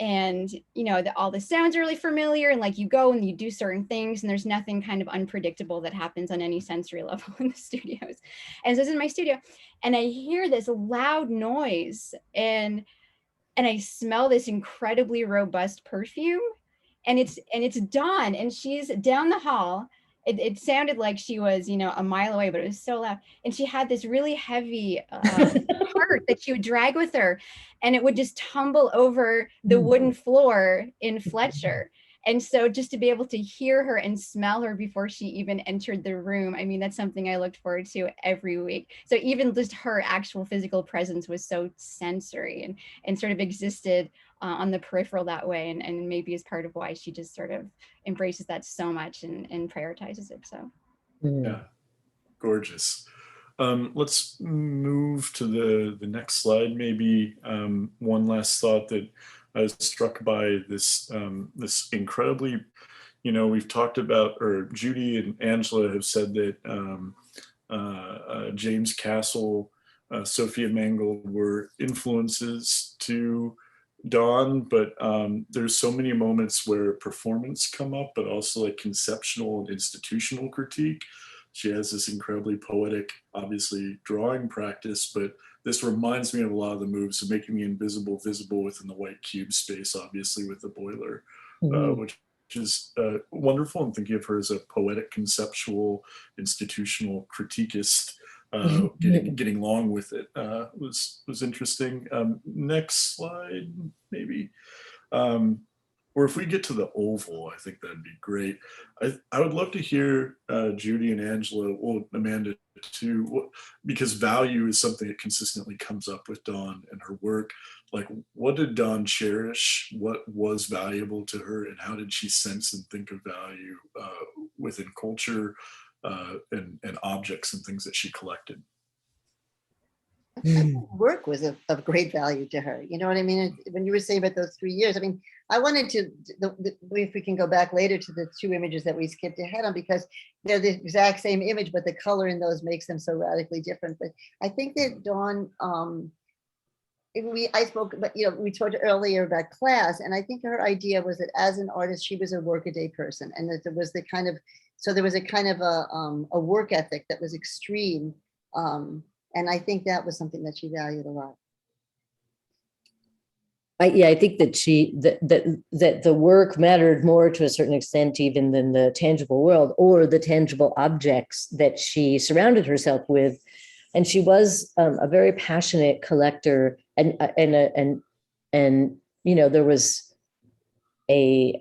And, you know, all the sounds are really familiar, and like you go and you do certain things and there's nothing kind of unpredictable that happens on any sensory level in the studios. And so it's in my studio and I hear this loud noise and I smell this incredibly robust perfume, and it's Dawn, and she's down the hall. It sounded like she was, you know, a mile away, but it was so loud. And she had this really heavy cart that she would drag with her, and it would just tumble over the wooden floor in Fletcher. And so just to be able to hear her and smell her before she even entered the room, I mean, that's something I looked forward to every week. So even just her actual physical presence was so sensory and sort of existed on the peripheral that way. And maybe is part of why she just sort of embraces that so much and prioritizes it. So. Yeah, gorgeous. Let's move to the next slide. Maybe one last thought that I was struck by this this incredibly, you know, we've talked about, or Judy and Angela have said that James Castle, Sophia Mangold were influences to Dawn, but there's so many moments where performance come up, but also like conceptual and institutional critique. She has this incredibly poetic, obviously, drawing practice, but this reminds me of a lot of the moves of making the invisible visible within the white cube space, obviously with the Boiler, which is wonderful. I'm thinking of her as a poetic, conceptual, institutional critiquist. Getting along with it was interesting. Next slide, maybe. Or if we get to the oval, I think that'd be great. I would love to hear Judy and Angela, well, Amanda too, because value is something that consistently comes up with Dawn and her work. Like, what did Dawn cherish? What was valuable to her? And how did she sense and think of value within culture and objects and things that she collected? Work was of great value to her. You know what I mean? When you were saying about those 3 years, I mean, I wanted to, if we can go back later to the two images that we skipped ahead on, because they're the exact same image, but the color in those makes them so radically different. But I think that Dawn, I spoke, but you know, we talked earlier about class, and I think her idea was that as an artist, she was a workaday person, and that there was the kind of, so there was a kind of a work ethic that was extreme. And I think that was something that she valued a lot. I think that that the work mattered more to a certain extent even than the tangible world or the tangible objects that she surrounded herself with. And she was a very passionate collector, and you know, there was a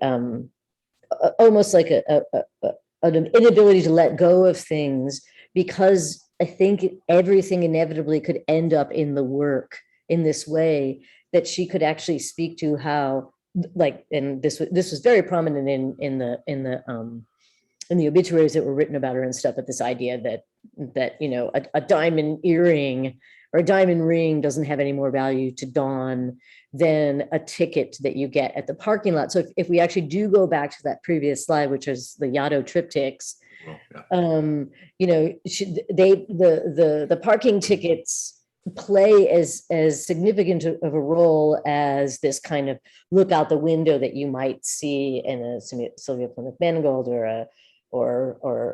almost like an inability to let go of things, because I think everything inevitably could end up in the work in this way, that she could actually speak to how, like, and this was very prominent in the obituaries that were written about her and stuff, but this idea that you know, a diamond earring or a diamond ring doesn't have any more value to Dawn than a ticket that you get at the parking lot. So if we actually do go back to that previous slide, which is the Yatto triptychs, Well, yeah. you know, the parking tickets play as significant of a role as this kind of look out the window that you might see in a Sylvia Plymouth Mangold or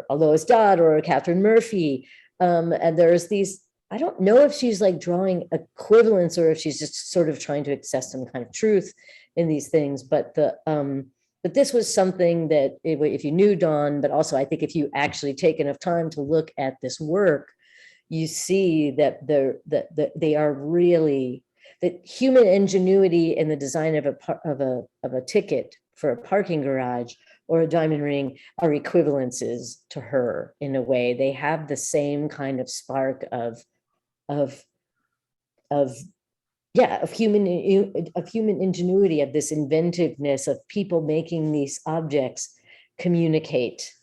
a Lois Dodd or a Catherine Murphy. And there's these, I don't know if she's like drawing equivalence or if she's just sort of trying to access some kind of truth in these things. But this was something that if you knew Dawn, but also I think if you actually take enough time to look at this work, you see that they are really, that human ingenuity in the design of a ticket for a parking garage or a diamond ring are equivalences to her in a way. They have the same kind of spark of human ingenuity, of this inventiveness of people making these objects communicate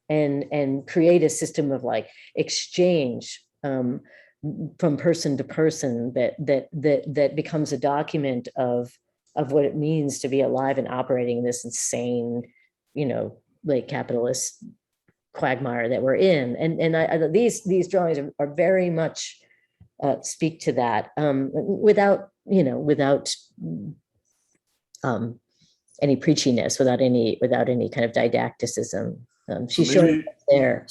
and create a system of like exchange from person to person that becomes a document of what it means to be alive and operating in this insane, you know, like capitalist quagmire that we're in. And these drawings are very much speak to that without any preachiness, without any kind of didacticism. She's showing there.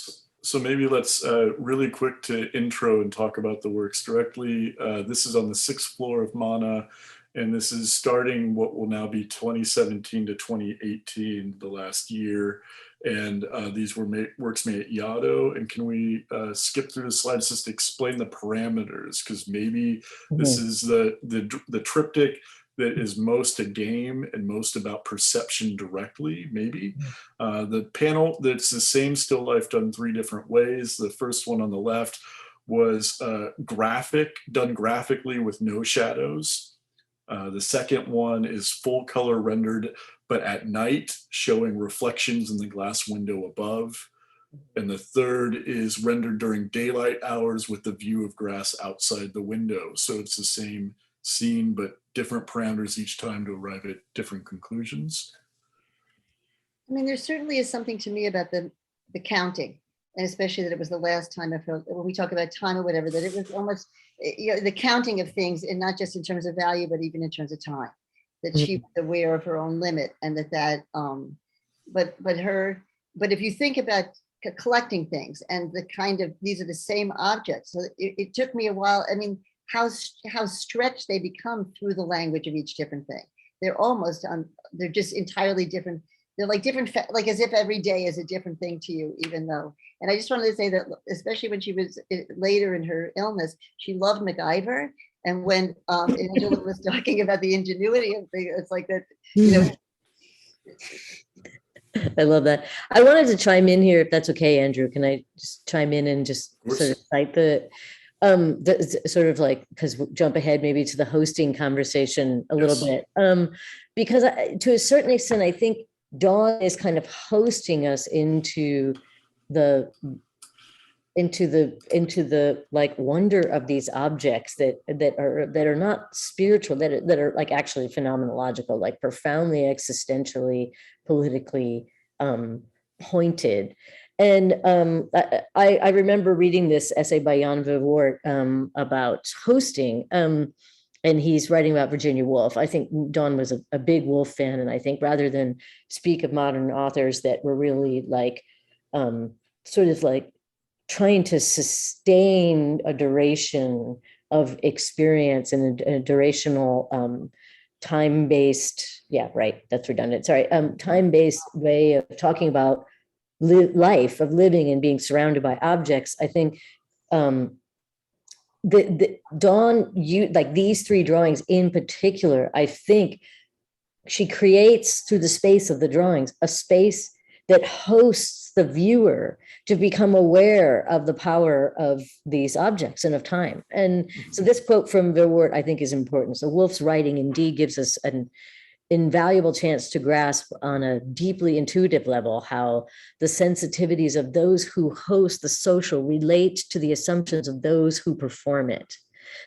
So maybe let's really quick to intro and talk about the works directly. This is on the 6th floor of MoMA, and this is starting what will now be 2017 to 2018, the last year. And these were works made at Yatto. And can we skip through the slides just to explain the parameters? Because maybe this is the triptych that is most a game and most about perception directly, maybe. The panel that's the same still life done 3 different ways. The first one on the left was done graphically with no shadows. The second one is full color rendered, but at night, showing reflections in the glass window above. And the third is rendered during daylight hours with the view of grass outside the window. So it's the same scene, but different parameters each time to arrive at different conclusions. I mean, there certainly is something to me about the counting, and especially that it was the last time when we talk about time or whatever, that it was almost, you know, the counting of things, and not just in terms of value, but even in terms of time, that she was aware of her own limit, and but if you think about collecting things and the kind of, these are the same objects. So it took me a while. I mean, how stretched they become through the language of each different thing. They're almost they're just entirely different. They're like different, like as if every day is a different thing to you, even though. And I just wanted to say that, especially when she was later in her illness, she loved MacGyver. And when Angela was talking about the ingenuity of things, it's like that, you know. I love that. I wanted to chime in here, if that's okay, Andrew. Can I just chime in and just sort of cite the sort of like, because we'll jump ahead maybe to the hosting conversation a little bit, because to a certain extent, I think Dawn is kind of hosting us into the like wonder of these objects that are not spiritual, that are like actually phenomenological, like profoundly existentially, politically pointed. And I remember reading this essay by Jan Verwoerd about hosting, and he's writing about Virginia Woolf. I think Dawn was a big Woolf fan, and I think rather than speak of modern authors that were really like sort of like trying to sustain a duration of experience and a durational time-based, that's redundant, sorry, time-based way of talking about life, of living and being surrounded by objects. I think the Dawn, like these 3 drawings in particular, I think she creates through the space of the drawings a space that hosts the viewer to become aware of the power of these objects and of time. And so this quote from Verwoerd, I think, is important. So Woolf's writing indeed gives us an invaluable chance to grasp on a deeply intuitive level how the sensitivities of those who host the social relate to the assumptions of those who perform it.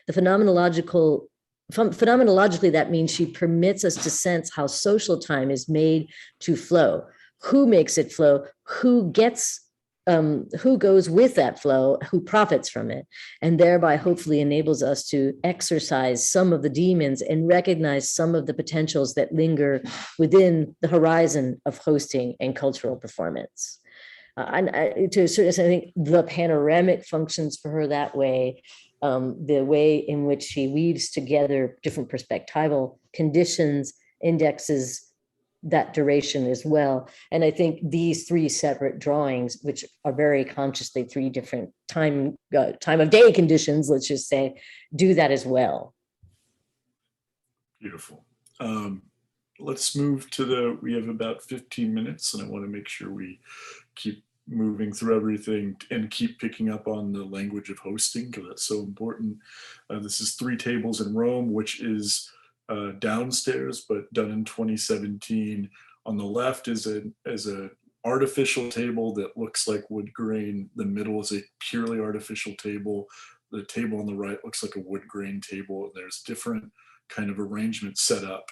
Phenomenologically, that means she permits us to sense how social time is made to flow, who makes it flow, who goes with that flow, who profits from it, and thereby hopefully enables us to exercise some of the demons and recognize some of the potentials that linger within the horizon of hosting and cultural performance. To a certain extent, I think the panoramic functions for her that way. The way in which she weaves together different perspectival conditions, indexes that duration as well. And I think these three separate drawings, which are very consciously three different time of day conditions, let's just say, do that as well. Beautiful. Let's move to we have about 15 minutes, and I want to make sure we keep moving through everything and keep picking up on the language of hosting, because that's so important. This is Three Tables in Rome, which is downstairs, but done in 2017. On the left is an artificial table that looks like wood grain. The middle is a purely artificial table. The table on the right looks like a wood grain table. There's different kind of arrangements set up.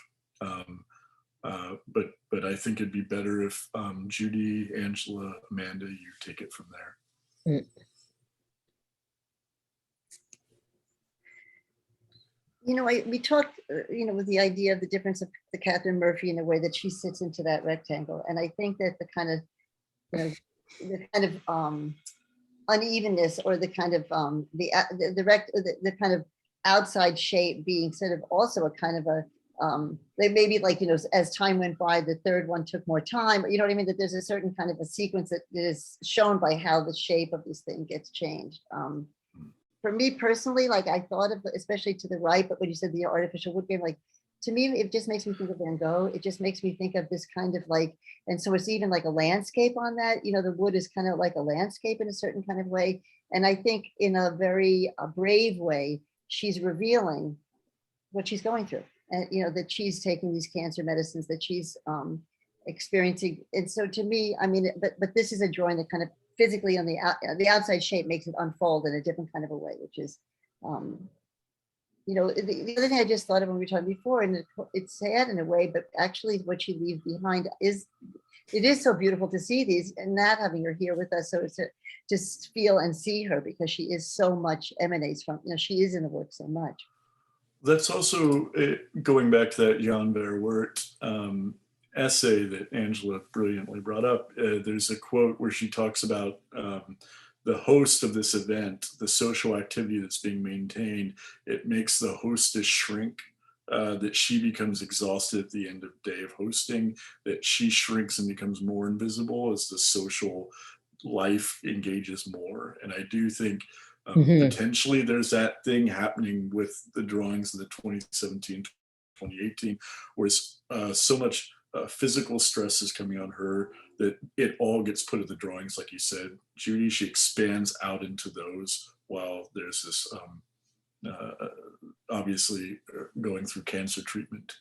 But I think it'd be better if Judy, Angela, Amanda, you take it from there. You know, we talked, with the idea of the difference of the Catherine Murphy in the way that she sits into that rectangle. And I think that the kind of, unevenness, or the kind of the kind of outside shape being sort of also a kind of a, they maybe like, as time went by, the third one took more time, you know what I mean? That there's a certain kind of a sequence that is shown by how the shape of this thing gets changed. For me personally, like I thought of, especially to the right, but when you said the artificial wood grain, like to me, it just makes me think of Van Gogh. It just makes me think of this kind of like, and so it's even like a landscape on that, the wood is kind of like a landscape in a certain kind of way. And I think in a very brave way, she's revealing what she's going through. And that she's taking these cancer medicines, that she's experiencing. And so to me, I mean, but this is a drawing that kind of physically on the outside shape makes it unfold in a different kind of a way, which is, the other thing I just thought of when we were talking before, and it's sad in a way, but actually what she leaves behind is, it is so beautiful to see these, and not having her here with us, so it's to just feel and see her, because she is so much emanates from, she is in the work so much. That's also going back to that Jan Verwoerd essay that Angela brilliantly brought up. There's a quote where she talks about the host of this event, the social activity that's being maintained. It makes the hostess shrink, that she becomes exhausted at the end of the day of hosting, that she shrinks and becomes more invisible as the social life engages more. And I do think potentially there's that thing happening with the drawings of the 2017, 2018, where so much physical stress is coming on her that it all gets put in the drawings. Like you said, Judy, she expands out into those, while there's this obviously going through cancer treatment.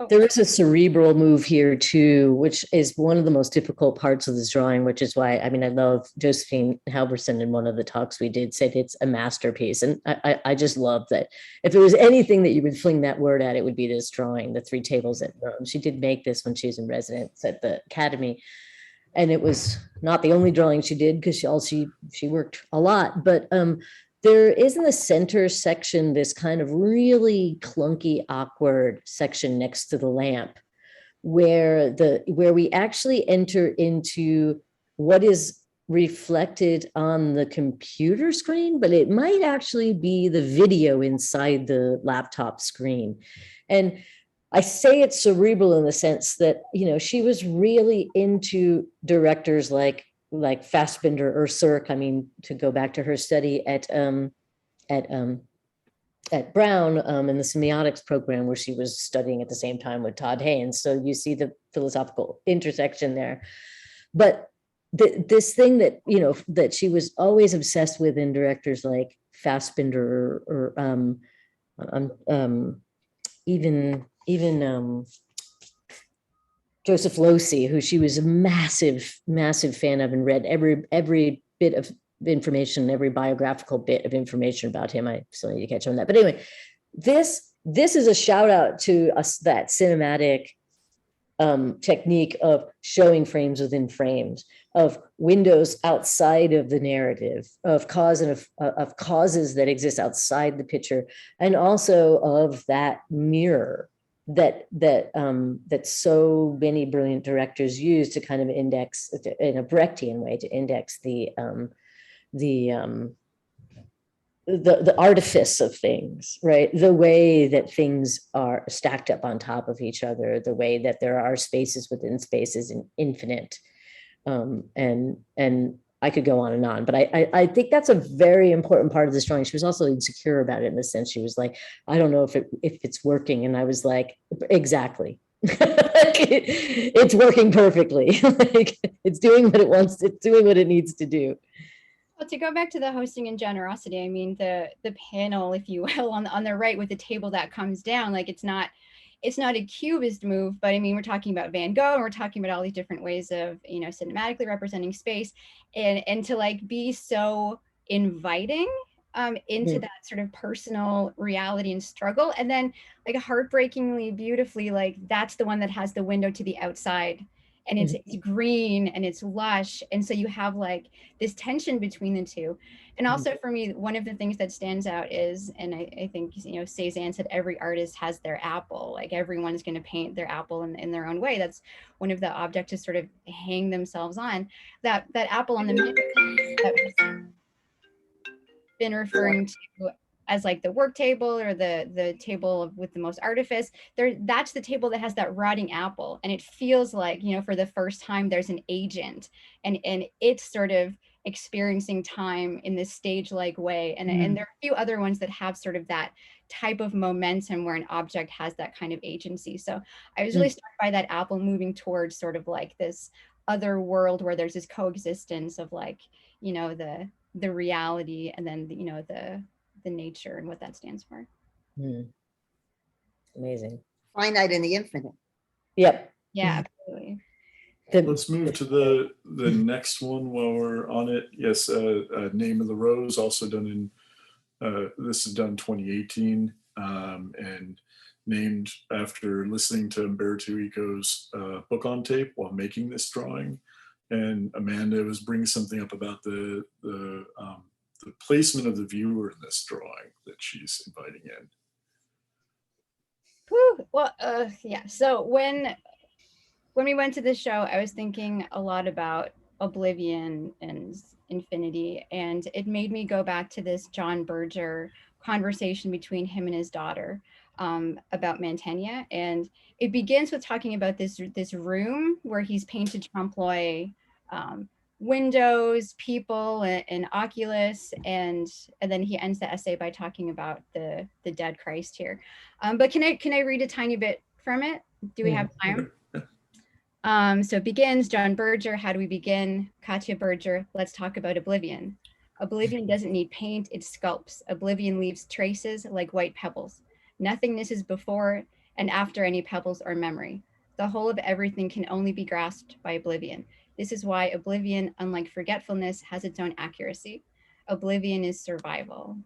There is a cerebral move here too, which is one of the most difficult parts of this drawing, which is why, I mean, I love Josephine Halverson in one of the talks we did said it's a masterpiece. And I just love that. If there was anything that you would fling that word at, it would be this drawing, the Three Tables at Rome. She did make this when she was in residence at the Academy. And it was not the only drawing she did, because she worked a lot, but there is in the center section this kind of really clunky, awkward section next to the lamp, where we actually enter into what is reflected on the computer screen, but it might actually be the video inside the laptop screen. And I say it's cerebral in the sense that, she was really into directors like Fassbinder or Cirque. I mean, to go back to her study at Brown in the semiotics program, where she was studying at the same time with Todd Haynes. So you see the philosophical intersection there. But this thing that, that she was always obsessed with in directors like Fassbinder or even Joseph Losey, who she was a massive fan of and read every bit of information, every biographical bit of information about him. I still need to catch on that. But anyway, this is a shout out to us, that cinematic technique of showing frames within frames, of windows outside of the narrative, of cause and of causes that exist outside the picture, and also of that mirror that so many brilliant directors use to kind of index, in a Brechtian way, to index the artifice of things, right? The way that things are stacked up on top of each other, the way that there are spaces within spaces and infinite. And I could go on and on, but I think that's a very important part of this drawing. She was also insecure about it, in the sense she was like, I don't know if it's working. And I was like, exactly. It's working perfectly. Like, it's doing what it wants, it's doing what it needs to do. Well, to go back to the hosting and generosity, I mean, the panel, if you will, on the right with the table that comes down, like it's not a cubist move, but I mean, we're talking about Van Gogh, and we're talking about all these different ways of, you know, cinematically representing space, and to like be so inviting into that sort of personal reality and struggle. And then like heartbreakingly beautifully, like that's the one that has the window to the outside, and it's green and it's lush. And so you have like this tension between the two. And also for me, one of the things that stands out is, and I think, you know, Cézanne said every artist has their apple, like everyone's going to paint their apple in their own way. That's one of the objects to sort of hang themselves on. That apple on the middle that was been referring to as like the work table, or the table with the most artifice there, that's the table that has that rotting apple. And it feels like, you know, for the first time there's an agent, and it's sort of experiencing time in this stage-like way. And there are a few other ones that have sort of that type of momentum where an object has that kind of agency. So I was really struck by that apple moving towards sort of like this other world where there's this coexistence of like, you know, the reality, and then you know, the nature and what that stands for. Amazing. Finite in the infinite. Yep. Yeah, absolutely. Let's move to the next one while we're on it. Yes, Name of the Rose, also done in, this is done 2018, and named after listening to Umberto Eco's book on tape while making this drawing. And Amanda was bringing something up about the placement of the viewer in this drawing that she's inviting in. Whew. Well, yeah. So when we went to this show, I was thinking a lot about oblivion and infinity, and it made me go back to this John Berger conversation between him and his daughter about Mantegna. And it begins with talking about this room where he's painted trompe-l'oeil windows, people, and Oculus, and then he ends the essay by talking about the dead Christ here. But can I read a tiny bit from it? Do we have time? So it begins, John Berger, how do we begin? Katya Berger, let's talk about oblivion. Oblivion doesn't need paint, it sculpts. Oblivion leaves traces like white pebbles. Nothingness is before and after any pebbles or memory. The whole of everything can only be grasped by oblivion. This is why oblivion, unlike forgetfulness, has its own accuracy. Oblivion is survival.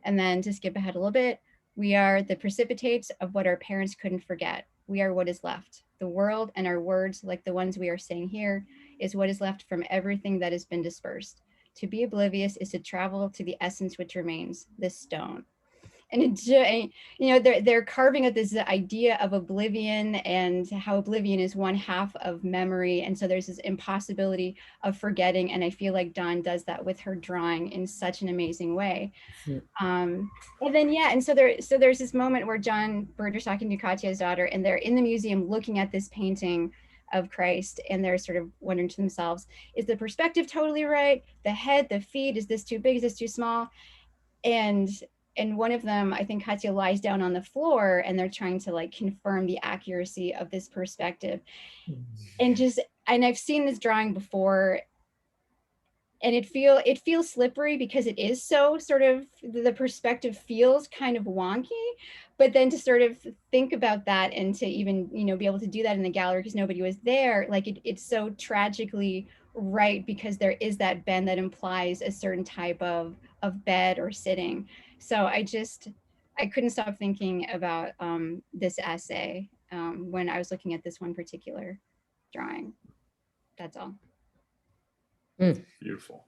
And then to skip ahead a little bit, we are the precipitates of what our parents couldn't forget. We are what is left. The world and our words, like the ones we are saying here, is what is left from everything that has been dispersed. To be oblivious is to travel to the essence which remains, this stone. And it, you know, they're carving at this idea of oblivion, and how oblivion is one half of memory, and so there's this impossibility of forgetting. And I feel like Dawn does that with her drawing in such an amazing way. And then and so there's this moment where John Berger's talking to Katya's daughter, and they're in the museum looking at this painting of Christ, and they're sort of wondering to themselves, is the perspective totally right? The head, the feet, is this too big? Is this too small? And one of them, I think Katya, lies down on the floor, and they're trying to like confirm the accuracy of this perspective. And I've seen this drawing before, and it feels slippery because it is so sort of, the perspective feels kind of wonky, but then to sort of think about that and to even, you know, be able to do that in the gallery because nobody was there, like it's so tragically right, because there is that bend that implies a certain type of bed or sitting. So I couldn't stop thinking about this essay when I was looking at this one particular drawing. That's all. Beautiful.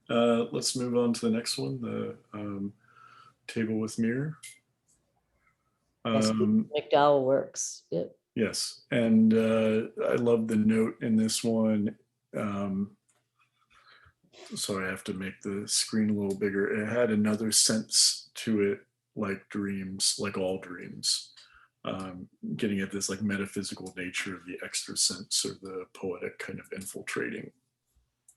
Let's move on to the next one, the table with mirror. Yes, McDowell works. Yep. Yes, and I love the note in this one. Sorry, I have to make the screen a little bigger. It had another sense to it, like dreams, like all dreams. Getting at this like metaphysical nature of the extra sense, or the poetic kind of infiltrating.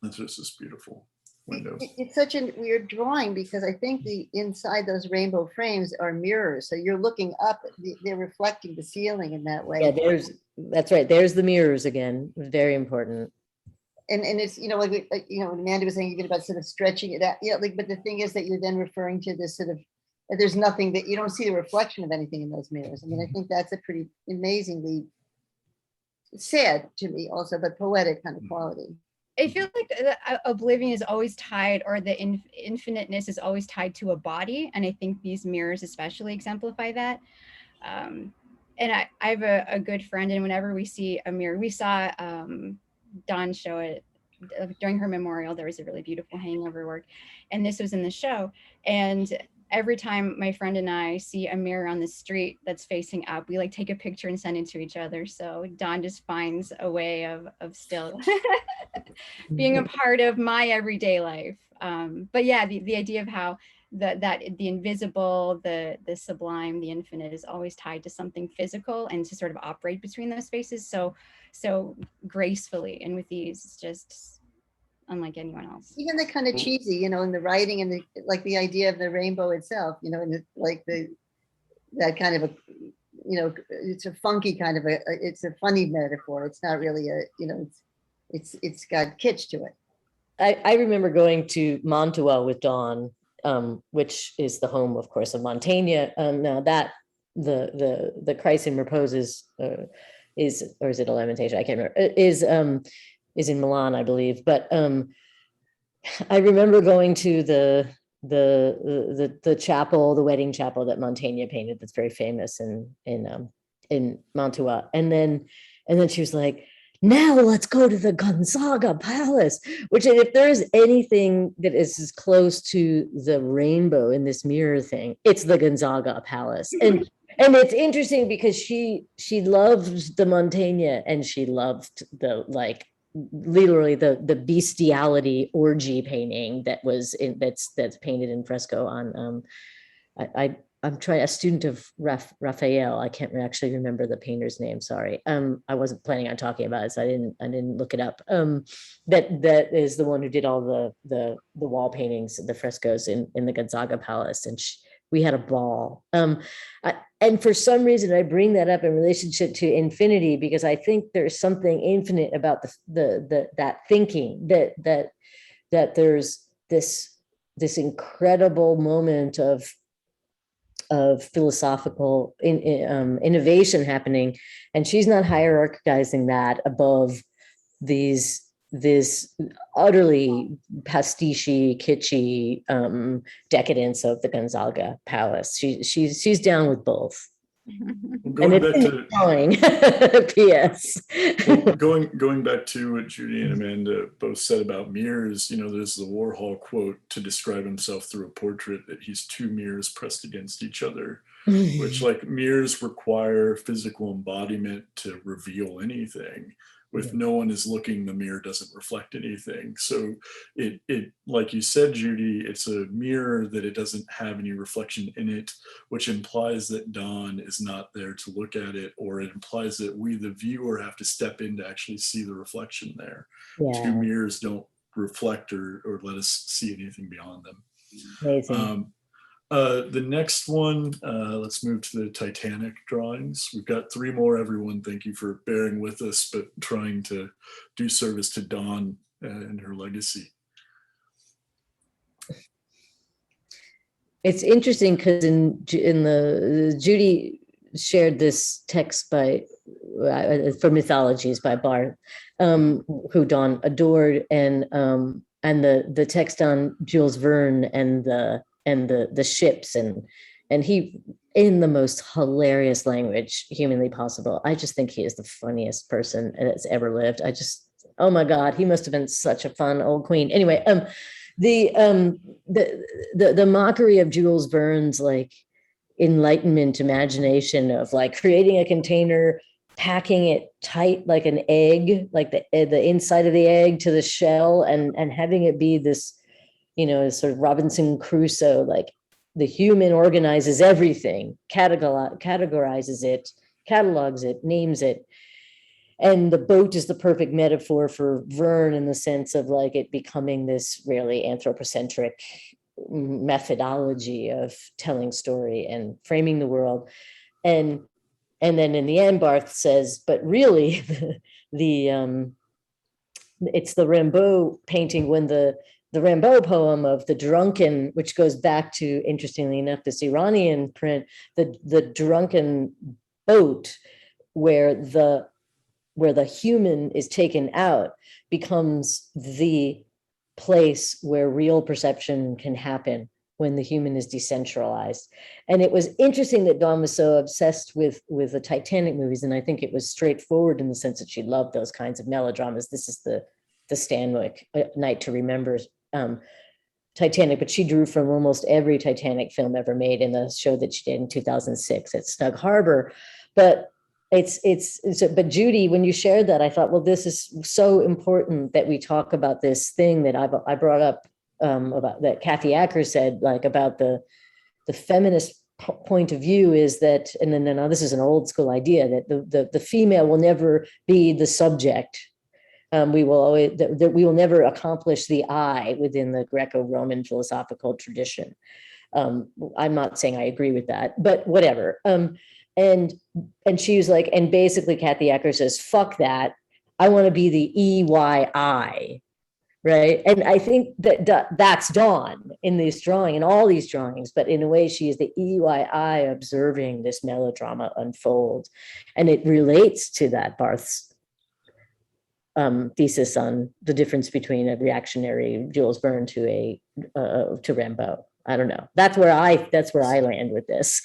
That's just this beautiful window. It's such a weird drawing because I think the inside those rainbow frames are mirrors. So you're looking up, they're reflecting the ceiling in that way. Yeah, that's right. There's the mirrors again. Very important. And it's, you know, like you know, Amanda was saying even about sort of stretching it out, you know, like, but the thing is that you're then referring to this sort of, there's nothing that you don't see the reflection of anything in those mirrors. I mean, I think that's a pretty amazingly sad to me also, but poetic kind of quality. I feel like oblivion is always tied, or the infiniteness is always tied to a body. And I think these mirrors especially exemplify that. And I have a good friend, and whenever we see a mirror, we saw Dawn show it during her memorial. There was a really beautiful hangover work, and this was in the show. And every time my friend and I see a mirror on the street that's facing up, we like take a picture and send it to each other. So Dawn just finds a way of still being a part of my everyday life. But yeah, the idea of how that the invisible, the sublime, the infinite is always tied to something physical, and to sort of operate between those spaces so gracefully, and with ease, it's just unlike anyone else. Even the kind of cheesy, you know, in the writing and the, like the idea of the rainbow itself, you know, and like that kind of a, you know, it's a funky kind of it's a funny metaphor. It's not really a, you know, it's got kitsch to it. I remember going to Mantua with Dawn, which is the home, of course, of Mantegna. Now that the Christ in Repose is or is it a Lamentation? I can't remember. Is in Milan, I believe. But I remember going to the chapel, the wedding chapel that Mantegna painted, that's very famous in Mantua, and then she was like, now let's go to the Gonzaga Palace, which, if there is anything that is as close to the rainbow in this mirror thing, it's the Gonzaga Palace. And it's interesting because she loved the Mantegna, and she loved the, like, literally the bestiality orgy painting that was that's painted in fresco on I'm trying, a student of Raphael. I can't actually remember the painter's name. Sorry. I wasn't planning on talking about it, so I didn't look it up. That is the one who did all the wall paintings, the frescoes in the Gonzaga Palace, and we had a ball. And for some reason, I bring that up in relationship to infinity, because I think there's something infinite about that thinking, that there's this incredible moment of philosophical innovation happening, and she's not hierarchizing that above this utterly pastiche, kitschy decadence of the Gonzaga Palace. She's down with both. Going back to P.S. going back to what Judy and Amanda both said about mirrors, you know, there's the Warhol quote to describe himself through a portrait, that he's two mirrors pressed against each other, which, like, mirrors require physical embodiment to reveal anything. If no one is looking, the mirror doesn't reflect anything. So it like you said, Judy, it's a mirror that it doesn't have any reflection in it, which implies that Dawn is not there to look at it, or it implies that we, the viewer, have to step in to actually see the reflection there. Yeah. Two mirrors don't reflect or let us see anything beyond them. Amazing. The next one, let's move to the Titanic drawings. We've got three more, everyone. Thank you for bearing with us, but trying to do service to Dawn and her legacy. It's interesting because in the Judy shared this text by for mythologies by Barth, who Dawn adored, and the text on Jules Verne and the ships and he, in the most hilarious language humanly possible. I just think he is the funniest person that's ever lived. Oh my God, he must have been such a fun old queen. Anyway, the mockery of Jules Verne's like Enlightenment imagination of like creating a container, packing it tight like an egg, like the inside of the egg to the shell, and having it be this, sort of Robinson Crusoe, like the human organizes everything, categorizes it, catalogs it, names it. And the boat is the perfect metaphor for Verne in the sense of like it becoming this really anthropocentric methodology of telling story and framing the world. And then in the end, Barth says, but really it's the Rimbaud painting when the Rimbaud poem of the drunken, which goes back to, interestingly enough, this Iranian print, the drunken boat where the human is taken out becomes the place where real perception can happen when the human is decentralized. And it was interesting that Dawn was so obsessed with the Titanic movies. And I think it was straightforward in the sense that she loved those kinds of melodramas. This is the Stanwyck Night to Remember Titanic, but she drew from almost every Titanic film ever made in the show that she did in 2006 at Snug Harbor. But but Judy, when you shared that, I thought, well, this is so important that we talk about this thing that I brought up about that Kathy Acker said, like about the feminist point of view is that, and then now this is an old school idea that the female will never be the subject. We will never accomplish the I within the Greco-Roman philosophical tradition. I'm not saying I agree with that, but whatever. And she was like, and basically Kathy Acker says, fuck that. I want to be the EYI, right? And I think that's Dawn in this drawing, in all these drawings, but in a way she is the EYI observing this melodrama unfold. And it relates to that Barth's thesis on the difference between a reactionary Jules Verne to Rimbaud. I don't know. That's where I land with this.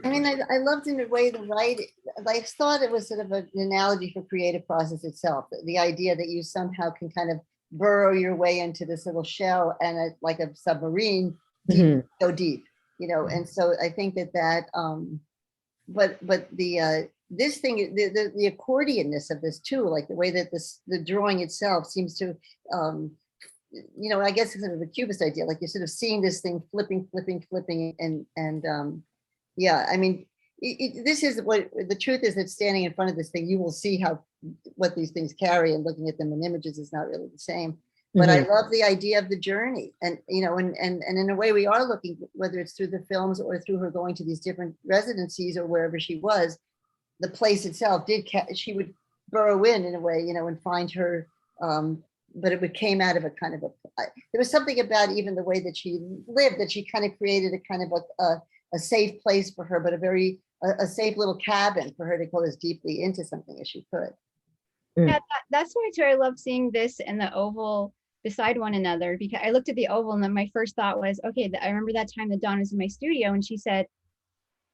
I mean, I loved in a way the writing. I thought it was sort of an analogy for creative process itself. The idea that you somehow can kind of burrow your way into this little shell and like a submarine, go deep, And so I think that but the this thing, the accordionness of this too, like the way that the drawing itself seems to, I guess it's sort of a cubist idea, like you're sort of seeing this thing flipping, and yeah, I mean, this is what the truth is, that standing in front of this thing, you will see what these things carry, and looking at them in images is not really the same. But I love the idea of the journey, and and in a way we are looking, whether it's through the films or through her going to these different residencies or wherever she was, the place itself she would burrow in a way, and find her. But it came out of a kind of there was something about even the way that she lived, that she kind of created a kind of a safe place for her, but a safe little cabin for her to go as deeply into something as she could. Yeah, that's why too I love seeing this and the oval beside one another, because I looked at the oval and then my first thought was, okay, I remember that time that Dawn was in my studio and she said,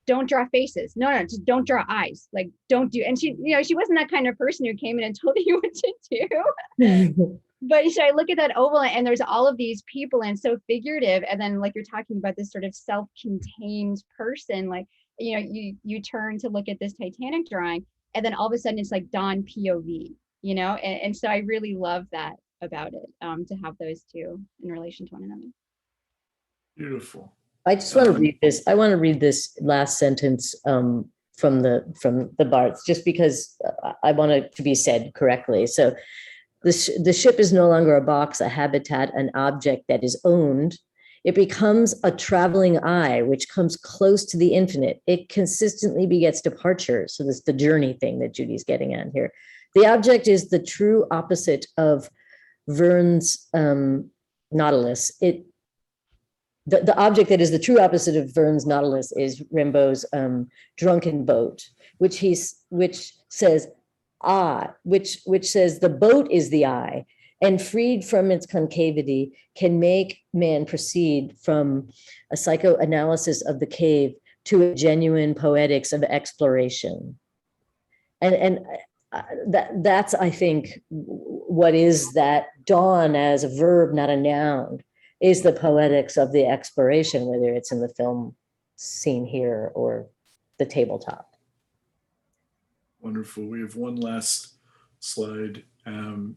don't draw faces. No, just don't draw eyes. Like, don't do. And she, she wasn't that kind of person who came in and told you what to do. But I look at that oval and there's all of these people and so figurative. And then like you're talking about this sort of self-contained person, like, you turn to look at this Titanic drawing and then all of a sudden it's like Dawn POV, and so I really love that about it, to have those two in relation to one another. Beautiful. I just want to read this. I want to read this last sentence from the Barths, just because I want it to be said correctly. So the ship is no longer a box, a habitat, an object that is owned. It becomes a traveling eye, which comes close to the infinite. It consistently begets departure. So this is the journey thing that Judy's getting at here. The object is the true opposite of Verne's Nautilus. the object that is the true opposite of Verne's Nautilus is Rimbaud's Drunken Boat, which says which says the boat is the I, and freed from its concavity can make man proceed from a psychoanalysis of the cave to a genuine poetics of exploration. And that's, I think, what is that dawn as a verb, not a noun, is the poetics of the exploration, whether it's in the film scene here or the tabletop. Wonderful. We have one last slide, and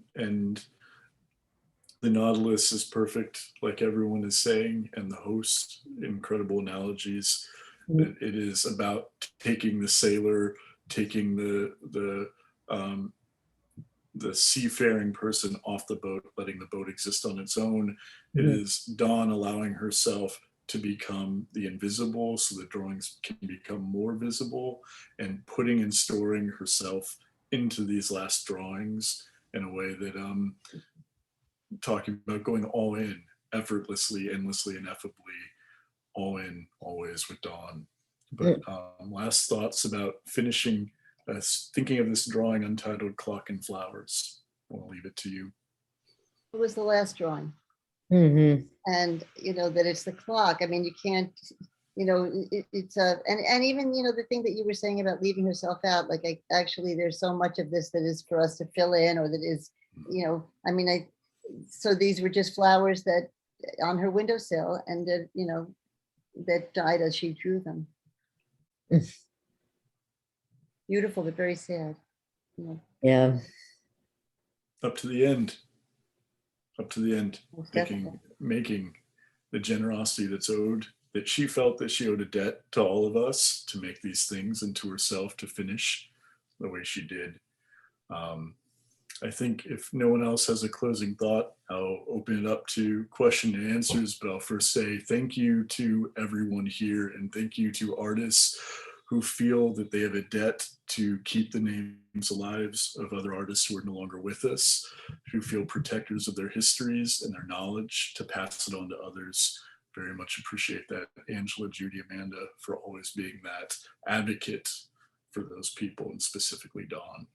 the Nautilus is perfect, like everyone is saying, and the host, incredible analogies. That it is about taking the sailor, taking the seafaring person off the boat, letting the boat exist on its own. It is Dawn allowing herself to become the invisible so the drawings can become more visible, and putting and storing herself into these last drawings in a way that talking about going all in, effortlessly, endlessly, ineffably, all in, always with Dawn. But last thoughts about finishing, thinking of this drawing untitled Clock and Flowers. I'll leave it to you. It was the last drawing. Mm-hmm. And that it's the clock. I mean, you can't, it's and even the thing that you were saying about leaving herself out, like actually there's so much of this that is for us to fill in, or that is, so these were just flowers that on her windowsill, and that died as she drew them. Beautiful, but very sad. Yeah. Up to the end. Up to the end. Definitely. Making the generosity that's owed, that she felt that she owed a debt to all of us to make these things, and to herself to finish the way she did. I think if no one else has a closing thought, I'll open it up to question and answers, but I'll first say thank you to everyone here, and thank you to artists who feel that they have a debt to keep the names alive of other artists who are no longer with us, who feel protectors of their histories and their knowledge to pass it on to others. Very much appreciate that. Angela, Judy, Amanda, for always being that advocate for those people, and specifically Dawn.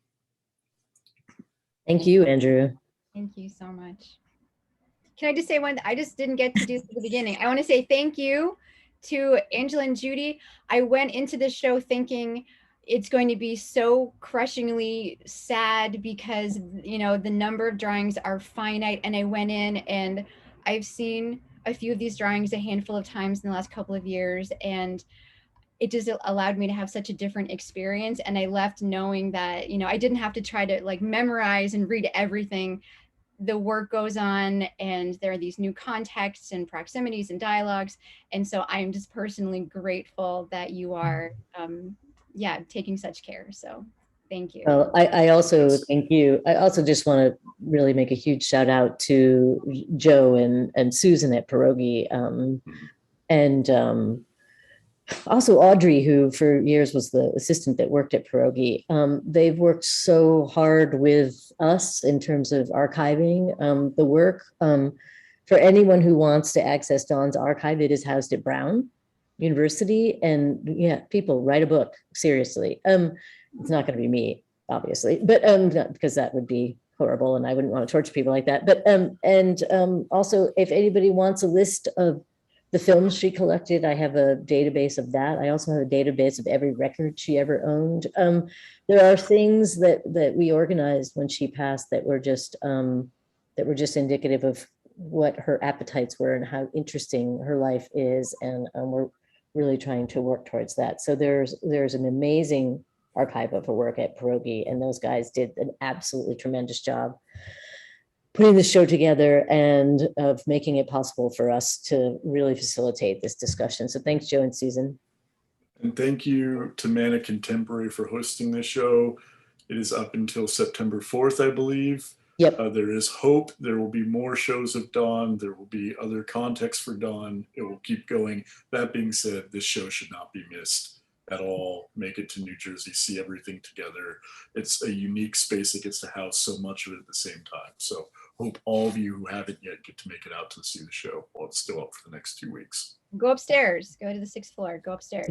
Thank you, Andrew. Thank you so much. Can I just say one? I just didn't get to do this at the beginning. I want to say thank you to Angela and Judy. I went into the show thinking it's going to be so crushingly sad because, the number of drawings are finite. And I went in and I've seen a few of these drawings a handful of times in the last couple of years. And it just allowed me to have such a different experience. And I left knowing that, I didn't have to try to memorize and read everything. The work goes on, and there are these new contexts and proximities and dialogues. And so I'm just personally grateful that you are, taking such care. So thank you. Well, I also thank you. I also just want to really make a huge shout out to Joe and Susan at Pierogi, and also Audrey, who for years was the assistant that worked at Pierogi. They've worked so hard with us in terms of archiving the work. For anyone who wants to access Dawn's archive, it is housed at Brown University. And people, write a book, seriously. It's not going to be me, obviously, but because that would be horrible and I wouldn't want to torture people like that. But also, if anybody wants a list of the films she collected, I have a database of that. I also have a database of every record she ever owned. There are things that we organized when she passed that were just indicative of what her appetites were and how interesting her life is, and we're really trying to work towards that. So there's an amazing archive of her work at Pierogi, and those guys did an absolutely tremendous job putting the show together and of making it possible for us to really facilitate this discussion. So thanks, Joe and Susan. And thank you to Mana Contemporary for hosting this show. It is up until September 4th, I believe. Yep. There is hope. There will be more shows of Dawn. There will be other contexts for Dawn. It will keep going. That being said, this show should not be missed at all. Make it to New Jersey, see everything together. It's a unique space that gets to house so much of it at the same time. So hope all of you who haven't yet get to make it out to see the show while it's still up for the next 2 weeks. Go upstairs, go to the 6th floor, go upstairs.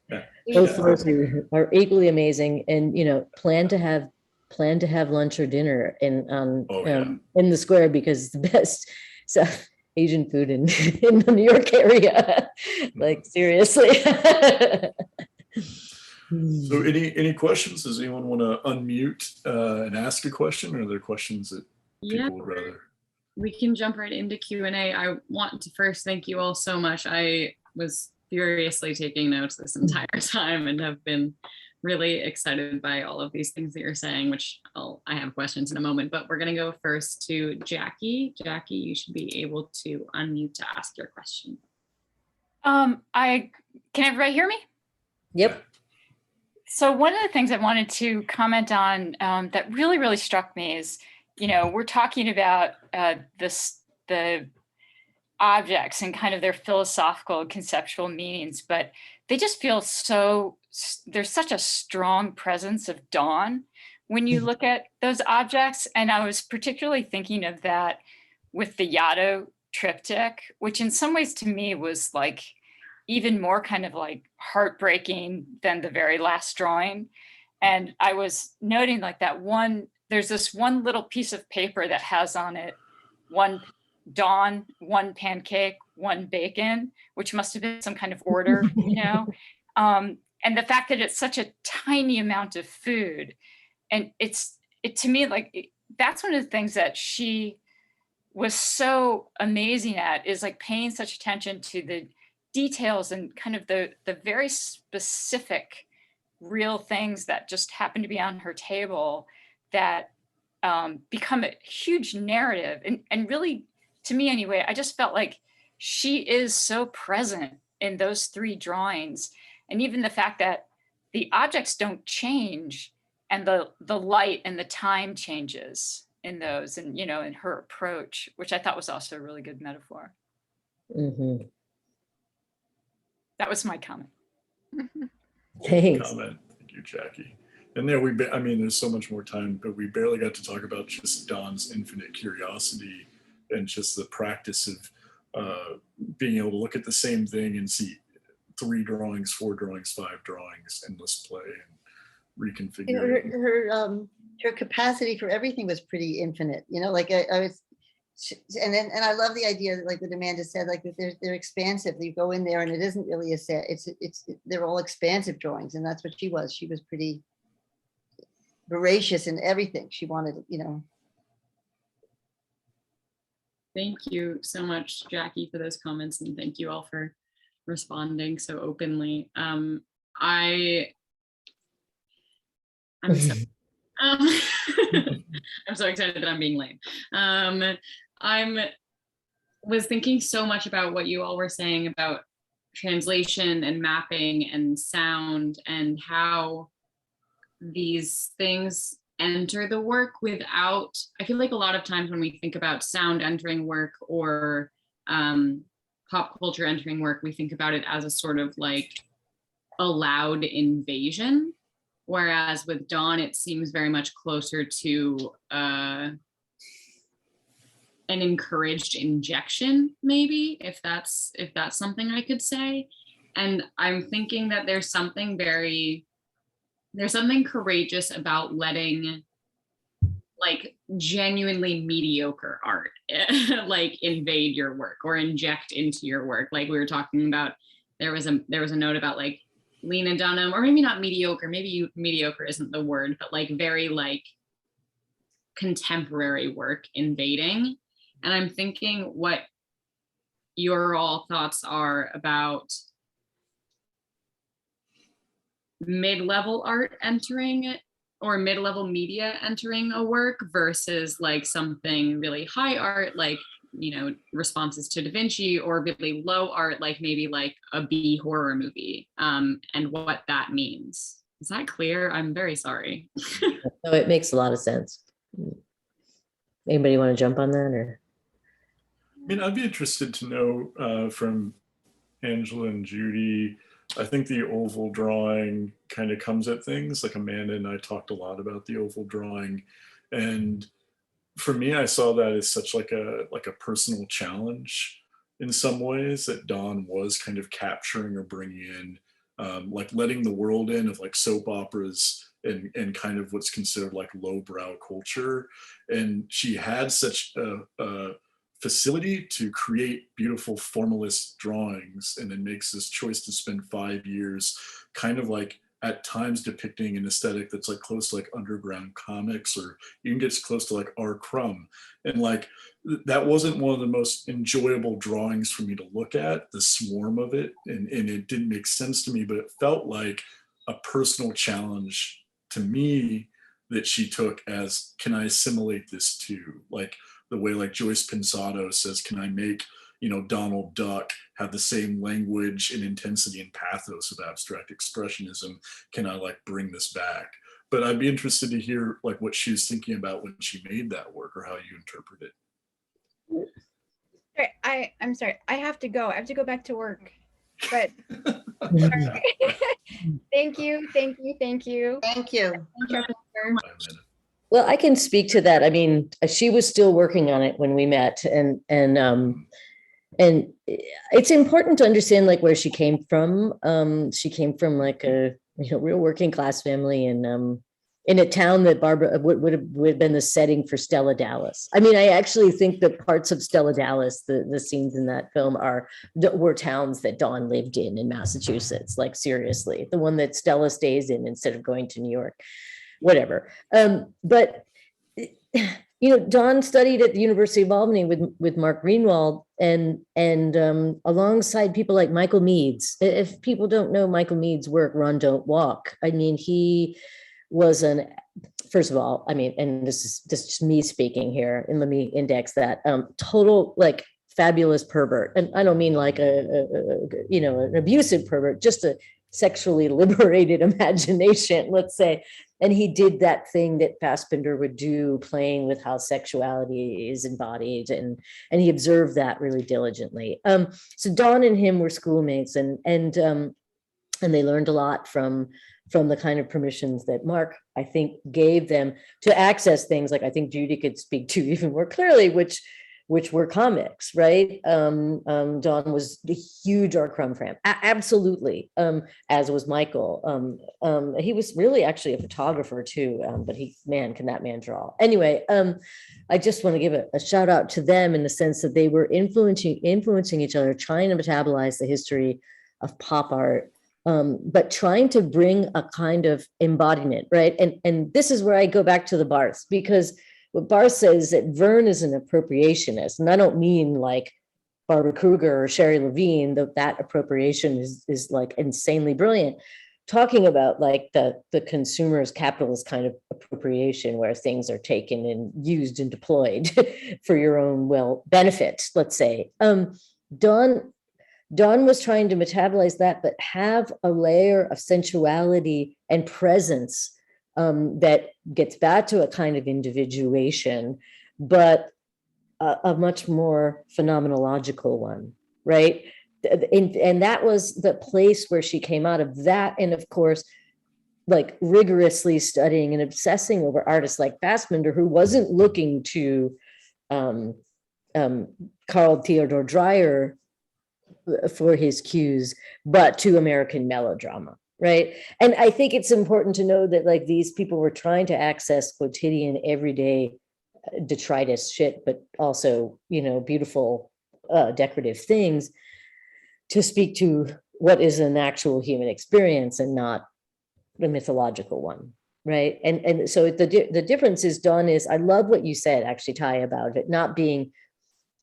Yeah. Both floors are equally amazing, and plan to have lunch or dinner in in the square, because it's the best South Asian food in the New York area. Like, seriously. So any questions? Does anyone want to unmute and ask a question, or are there questions that people would rather? We can jump right into Q&A. I want to first thank you all so much. I was furiously taking notes this entire time and have been really excited by all of these things that you're saying, which I have questions in a moment, but we're going to go first to Jackie. Jackie, you should be able to unmute to ask your question. Can everybody hear me? Yep. So one of the things I wanted to comment on that really, really struck me is, we're talking about the objects and kind of their philosophical conceptual meanings, but they just feel there's such a strong presence of Dawn when you look at those objects. And I was particularly thinking of that with the Yatto triptych, which in some ways to me was like even more kind of like heartbreaking than the very last drawing. And I was noting like there's this one little piece of paper that has on it one Dawn, one pancake, one bacon, which must have been some kind of order, and the fact that it's such a tiny amount of food. And it to me, like, that's one of the things that she was so amazing at, is like paying such attention to the details and kind of the very specific real things that just happen to be on her table that become a huge narrative. And really, to me anyway, I just felt like she is so present in those 3 drawings. And even the fact that the objects don't change and the light and the time changes in those, and, in her approach, which I thought was also a really good metaphor. Mm-hmm. That was my comment. Thanks. Comment. Thank you, Jackie. And there there's so much more time, but we barely got to talk about just Dawn's infinite curiosity and just the practice of being able to look at the same thing and see 3 drawings, 4 drawings, 5 drawings, endless play and reconfigure. Her capacity for everything was pretty infinite, like I was, and I love the idea that, like what Amanda said, like that they're expansive. You go in there and it isn't really a set. They're all expansive drawings, and that's what she was. She was pretty voracious in everything she wanted, Thank you so much, Jackie, for those comments, and thank you all for responding so openly. I'm so, I'm so excited that I'm being lame. I was thinking so much about what you all were saying about translation and mapping and sound, and how these things enter the work without, I feel like a lot of times when we think about sound entering work or pop culture entering work, we think about it as a sort of like a loud invasion. Whereas with Dawn, it seems very much closer to an encouraged injection, maybe, if that's something I could say. And I'm thinking that there's something courageous about letting like genuinely mediocre art like invade your work or inject into your work. Like we were talking about, there was a note about like Lena Dunham, or maybe not mediocre, maybe mediocre isn't the word, but like very like contemporary work invading. And I'm thinking what your all thoughts are about mid-level art entering or mid-level media entering a work versus like something really high art, like, responses to Davinci, or really low art, like maybe like a B horror movie, and what that means. Is that clear? I'm very sorry. No, it makes a lot of sense. Anybody want to jump on that, or? I'd be interested to know from Angela and Judy. I think the oval drawing kind of comes at things, like Amanda and I talked a lot about the oval drawing, and for me, I saw that as such like a personal challenge in some ways, that Dawn was kind of capturing or bringing in, like letting the world in of like soap operas and kind of what's considered like lowbrow culture. And she had such a facility to create beautiful formalist drawings, and then makes this choice to spend 5 years kind of like at times depicting an aesthetic that's like close to like underground comics, or even gets close to like R. Crumb. And like that wasn't one of the most enjoyable drawings for me to look at, the swarm of it, and it didn't make sense to me, but it felt like a personal challenge to me that she took as, can I assimilate this too? Like the way like Joyce Pinsato says, can I make, you know, Donald Duck have the same language and intensity and pathos of abstract expressionism? Can I like bring this back? But I'd be interested to hear like what she was thinking about when she made that work, or how you interpret it. I'm sorry, I have to go. I have to go back to work. But thank you. Thank you. Well, I can speak to that. I mean, she was still working on it when we met, and it's important to understand like where she came from. She came from like a real working class family in a town that Barbara would have been the setting for Stella Dallas. I mean, I actually think that parts of Stella Dallas, the scenes in that film were towns that Dawn lived in Massachusetts. Like seriously, the one that Stella stays in instead of going to New York, whatever. But Dawn studied at the University of Albany with Mark Greenwald and alongside people like Michael Meads. If people don't know Michael Meads' work, Run, Don't Walk. I mean, he was first of all, I mean, and this is just me speaking here, and let me index that, total like fabulous pervert. And I don't mean like an abusive pervert, just a sexually liberated imagination, let's say. And he did that thing that Fassbinder would do, playing with how sexuality is embodied, and he observed that really diligently. So Dawn and him were schoolmates, and they learned a lot from the kind of permissions that Mark, I think, gave them to access things like I think Judy could speak to even more clearly, which were comics, right? Dawn was a huge R. Crumb fan, absolutely, as was Michael. He was really actually a photographer too, but can that man draw? Anyway, I just want to give a shout out to them in the sense that they were influencing each other, trying to metabolize the history of pop art, but trying to bring a kind of embodiment, right? And this is where I go back to the Barths, because what Barth says that Verne is an appropriationist, and I don't mean like Barbara Kruger or Sherry Levine, that appropriation is like insanely brilliant. Talking about like the consumer's capitalist kind of appropriation, where things are taken and used and deployed for your own benefit, let's say. Dawn was trying to metabolize that, but have a layer of sensuality and presence that gets back to a kind of individuation, but a much more phenomenological one, right? And that was the place where she came out of that. And of course, like rigorously studying and obsessing over artists like Fassbinder, who wasn't looking to Carl Theodor Dreyer for his cues, but to American melodrama, right? And I think it's important to know that like these people were trying to access quotidian, everyday detritus shit, but also, beautiful decorative things to speak to what is an actual human experience and not the mythological one, right? And so the difference is, Dawn is, I love what you said actually, Ty, about it not being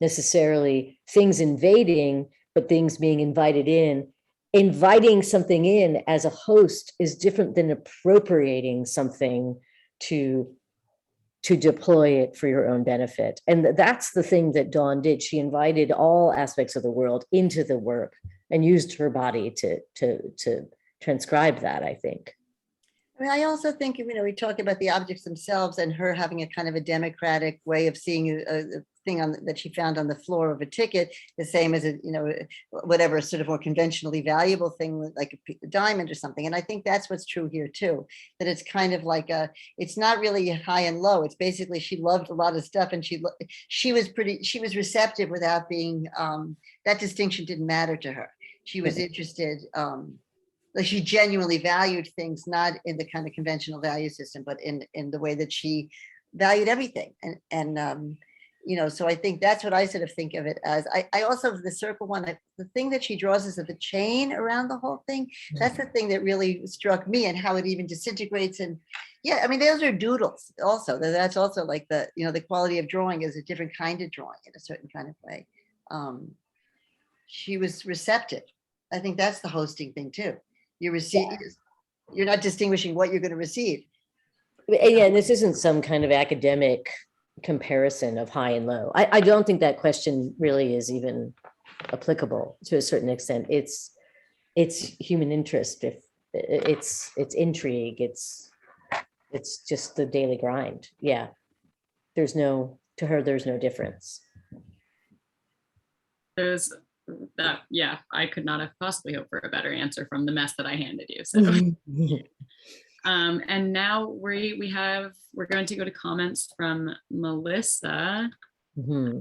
necessarily things invading, but things being invited in. Inviting something in as a host is different than appropriating something to deploy it for your own benefit. And that's the thing that Dawn did. She invited all aspects of the world into the work and used her body to transcribe that, I think. I mean, I also think, we talk about the objects themselves and her having a kind of a democratic way of seeing a thing that she found on the floor of a ticket, the same as whatever sort of more conventionally valuable thing like a diamond or something. And I think that's what's true here too, that it's kind of like it's not really high and low. It's basically, she loved a lot of stuff and she was receptive without being, that distinction didn't matter to her. She was interested, like she genuinely valued things, not in the kind of conventional value system, but in the way that she valued everything. And so I think that's what I sort of think of it as. I also, the circle one, the thing that she draws is of the chain around the whole thing. That's the thing that really struck me, and how it even disintegrates. And yeah, I mean, those are doodles also. That's also like the quality of drawing is a different kind of drawing in a certain kind of way. She was receptive. I think that's the hosting thing too. You receive, you're not distinguishing what you're going to receive. Yeah, and this isn't some kind of academic comparison of high and low. I don't think that question really is even applicable to a certain extent. It's human interest. If it's intrigue, it's just the daily grind. Yeah, to her, there's no difference. There's that, yeah, I could not have possibly hoped for a better answer from the mess that I handed you. So, and now we're going to go to comments from Melissa. Melissa,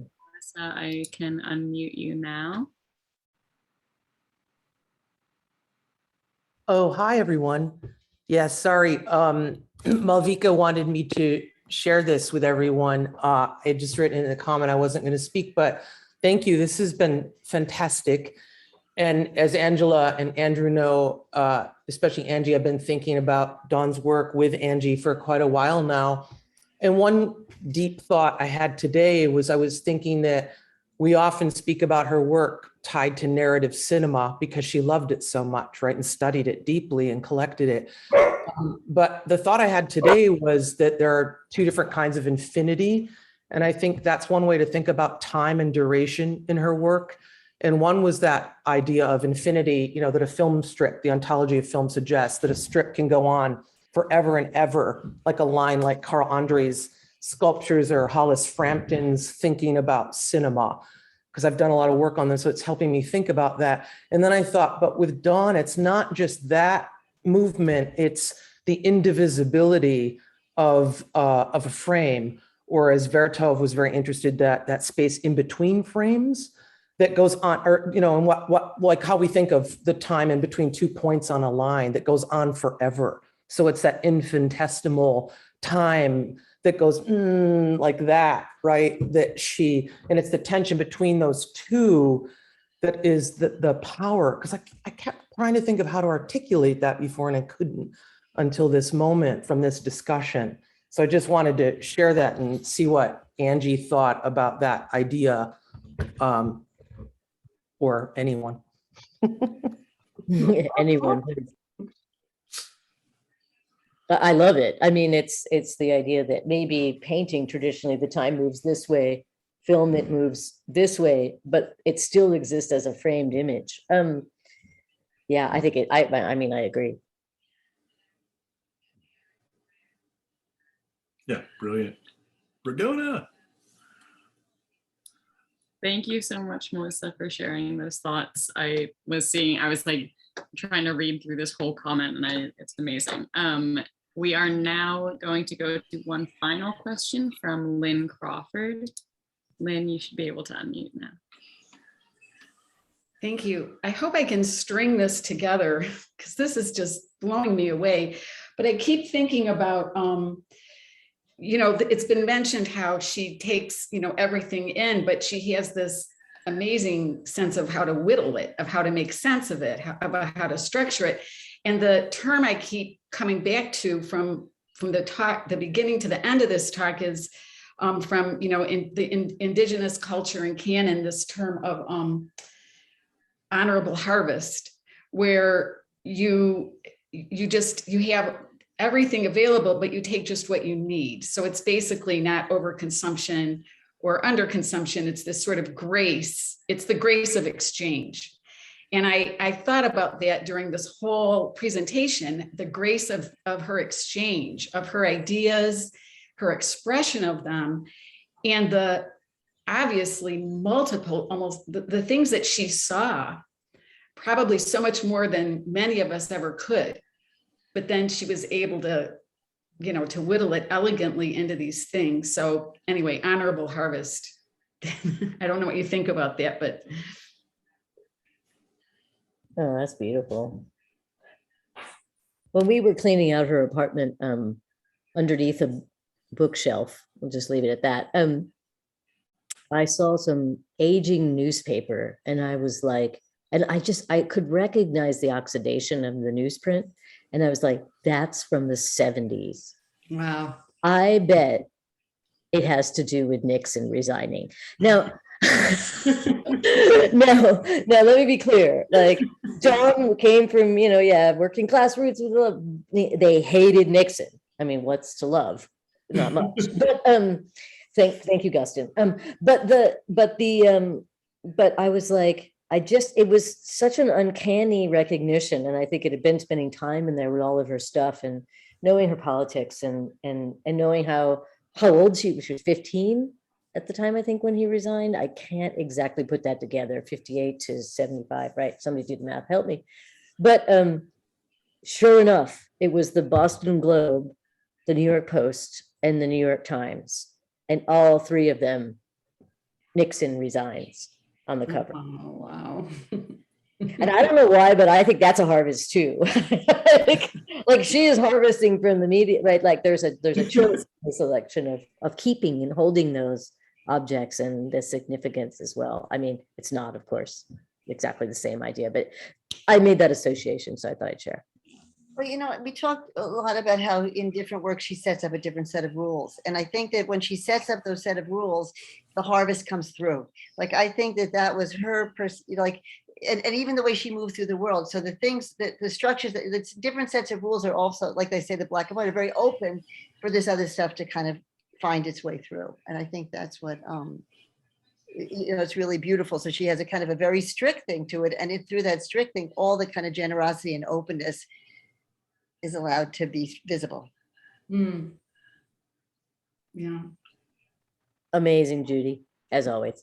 I can unmute you now. Oh, hi, everyone. Yeah, sorry. Malvika wanted me to share this with everyone. I had just written in a comment I wasn't going to speak, but thank you. This has been fantastic. And as Angela and Andrew know, especially Angie, I've been thinking about Dawn's work with Angie for quite a while now. And one deep thought I had today was I was thinking that we often speak about her work tied to narrative cinema because she loved it so much, right? And studied it deeply and collected it. But the thought I had today was that there are two different kinds of infinity. And I think that's one way to think about time and duration in her work. And one was that idea of infinity, that a film strip, the ontology of film suggests that a strip can go on forever and ever, like a line like Carl Andre's sculptures or Hollis Frampton's thinking about cinema, because I've done a lot of work on this, so it's helping me think about that. And then I thought, but with Dawn, it's not just that movement, it's the indivisibility of a frame, or as Vertov was very interested, that space in between frames that goes on, or, and what like how we think of the time in between 2 points on a line that goes on forever. So it's that infinitesimal time that goes like that, right? And it's the tension between those two that is the power, because I kept trying to think of how to articulate that before, and I couldn't until this moment from this discussion. So I just wanted to share that and see what Angie thought about that idea, or anyone. Anyone. I love it. I mean, it's the idea that maybe painting traditionally, the time moves this way, film, it moves this way, but it still exists as a framed image. Yeah, I think I mean, I agree. Yeah, brilliant. Regona. Thank you so much, Melissa, for sharing those thoughts. I was like trying to read through this whole comment, and it's amazing. We are now going to go to one final question from Lynn Crawford. Lynn, you should be able to unmute now. Thank you. I hope I can string this together because this is just blowing me away. But I keep thinking about, it's been mentioned how she takes, everything in, but she has this amazing sense of how to whittle it, of how to make sense of it, about how to structure it. And the term I keep coming back to from the talk, the beginning to the end of this talk is from, in the indigenous culture and canon, this term of honorable harvest, where you have everything available, but you take just what you need. So it's basically not overconsumption or underconsumption. It's this sort of grace. It's the grace of exchange. And I thought about that during this whole presentation, the grace of her exchange, of her ideas, her expression of them, and the obviously multiple, almost the things that she saw, probably so much more than many of us ever could. But then she was able to, to whittle it elegantly into these things. So anyway, honorable harvest. I don't know what you think about that, but. Oh, that's beautiful. When we were cleaning out her apartment, underneath a bookshelf, we'll just leave it at that. I saw some aging newspaper, and I was like, and I could recognize the oxidation of the newsprint. And I was like, that's from the 70s. Wow. I bet it has to do with Nixon resigning. Now, no, let me be clear. Like, Dawn came from, working class roots with love. They hated Nixon. I mean, what's to love? Not much. But thank you, Gustin. But I was like, it was such an uncanny recognition. And I think it had been spending time in there with all of her stuff and knowing her politics and knowing how old she was 15 at the time, I think, when he resigned. I can't exactly put that together, 58 to 75, right? Somebody do the math, help me. But sure enough, it was the Boston Globe, the New York Post, and the New York Times. And all three of them, Nixon resigns on the cover. Oh, wow. And I don't know why, but I think that's a harvest too. like she is harvesting from the media, right? Like there's a choice, a selection of keeping and holding those objects and the significance as well. I mean, it's not, of course, exactly the same idea, but I made that association, so I thought I'd share. Well, we talked a lot about how in different work she sets up a different set of rules. And I think that when she sets up those set of rules, the harvest comes through. Like, I think that was her, and even the way she moved through the world. So the things that the structures, the different sets of rules are also, like they say, the black and white, are very open for this other stuff to kind of find its way through. And I think that's what, it's really beautiful. So she has a kind of a very strict thing to it. And through that strict thing, all the kind of generosity and openness is allowed to be visible. Mm. Yeah. Amazing, Judy, as always.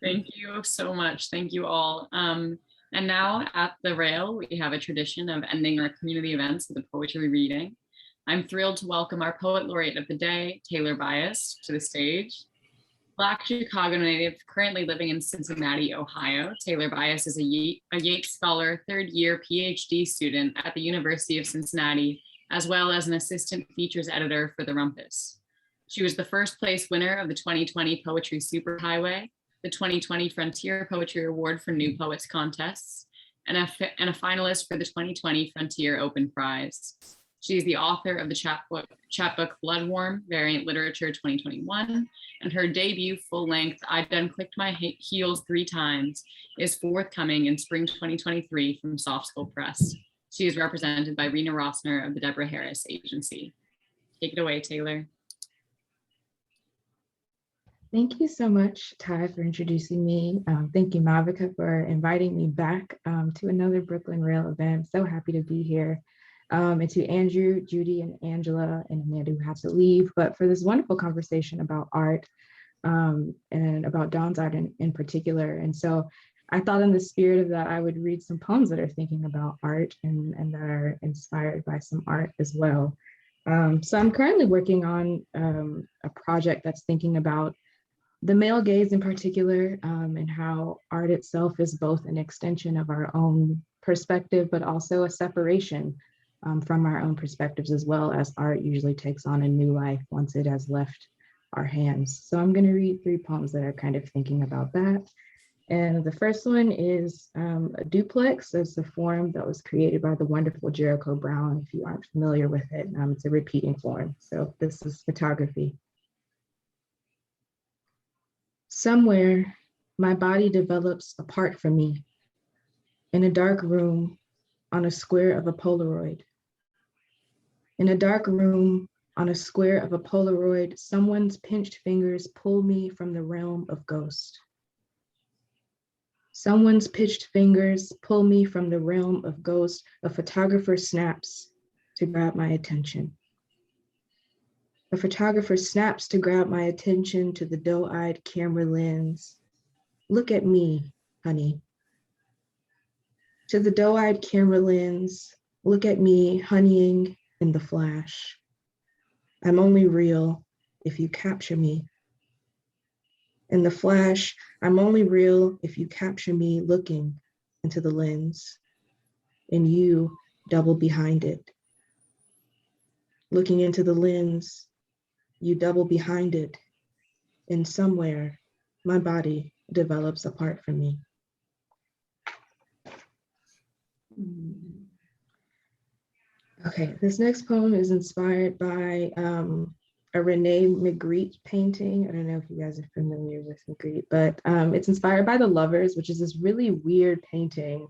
Thank you so much. Thank you all. And now at the Rail, we have a tradition of ending our community events with a poetry reading. I'm thrilled to welcome our poet laureate of the day, Taylor Byas, to the stage. Black Chicago native, currently living in Cincinnati, Ohio. Taylor Byas is a Yates Scholar, third-year PhD student at the University of Cincinnati, as well as an assistant features editor for The Rumpus. She was the first place winner of the 2020 Poetry Superhighway, the 2020 Frontier Poetry Award for New Poets Contests, and a finalist for the 2020 Frontier Open Prize. She is the author of the chapbook Bloodwarm, Variant Literature 2021, and her debut full-length I Done Clicked My Heels 3 Times is forthcoming in spring 2023 from Soft Skull Press. She is represented by Rena Rossner of the Deborah Harris Agency. Take it away, Taylor. Thank you so much, Ty, for introducing me. Thank you, Malvika, for inviting me back to another Brooklyn Rail event. So happy to be here. And to Andrew, Judy, and Angela, and Amanda, who have to leave, but for this wonderful conversation about art and about Dawn's art in particular. And so I thought in the spirit of that, I would read some poems that are thinking about art and that are inspired by some art as well. So I'm currently working on a project that's thinking about the male gaze in particular, and how art itself is both an extension of our own perspective, but also a separation from our own perspectives, as well as art usually takes on a new life once it has left our hands. So I'm going to read 3 poems that are kind of thinking about that. And the first one is a duplex. It's a form that was created by the wonderful Jericho Brown. If you aren't familiar with it, it's a repeating form. So this is photography. Somewhere, my body develops apart from me. In a dark room, on a square of a Polaroid. In a dark room, on a square of a Polaroid, someone's pinched fingers pull me from the realm of ghost. Someone's pitched fingers pull me from the realm of ghost. A photographer snaps to grab my attention. A photographer snaps to grab my attention to the doe-eyed camera lens. Look at me, honey. To the doe-eyed camera lens, look at me honeying in the flash. I'm only real if you capture me. In the flash, I'm only real if you capture me looking into the lens, and you double behind it. Looking into the lens, you double behind it, and somewhere my body develops apart from me. Okay, this next poem is inspired by a Renee Magritte painting. I don't know if you guys are familiar with Magritte, but it's inspired by The Lovers, which is this really weird painting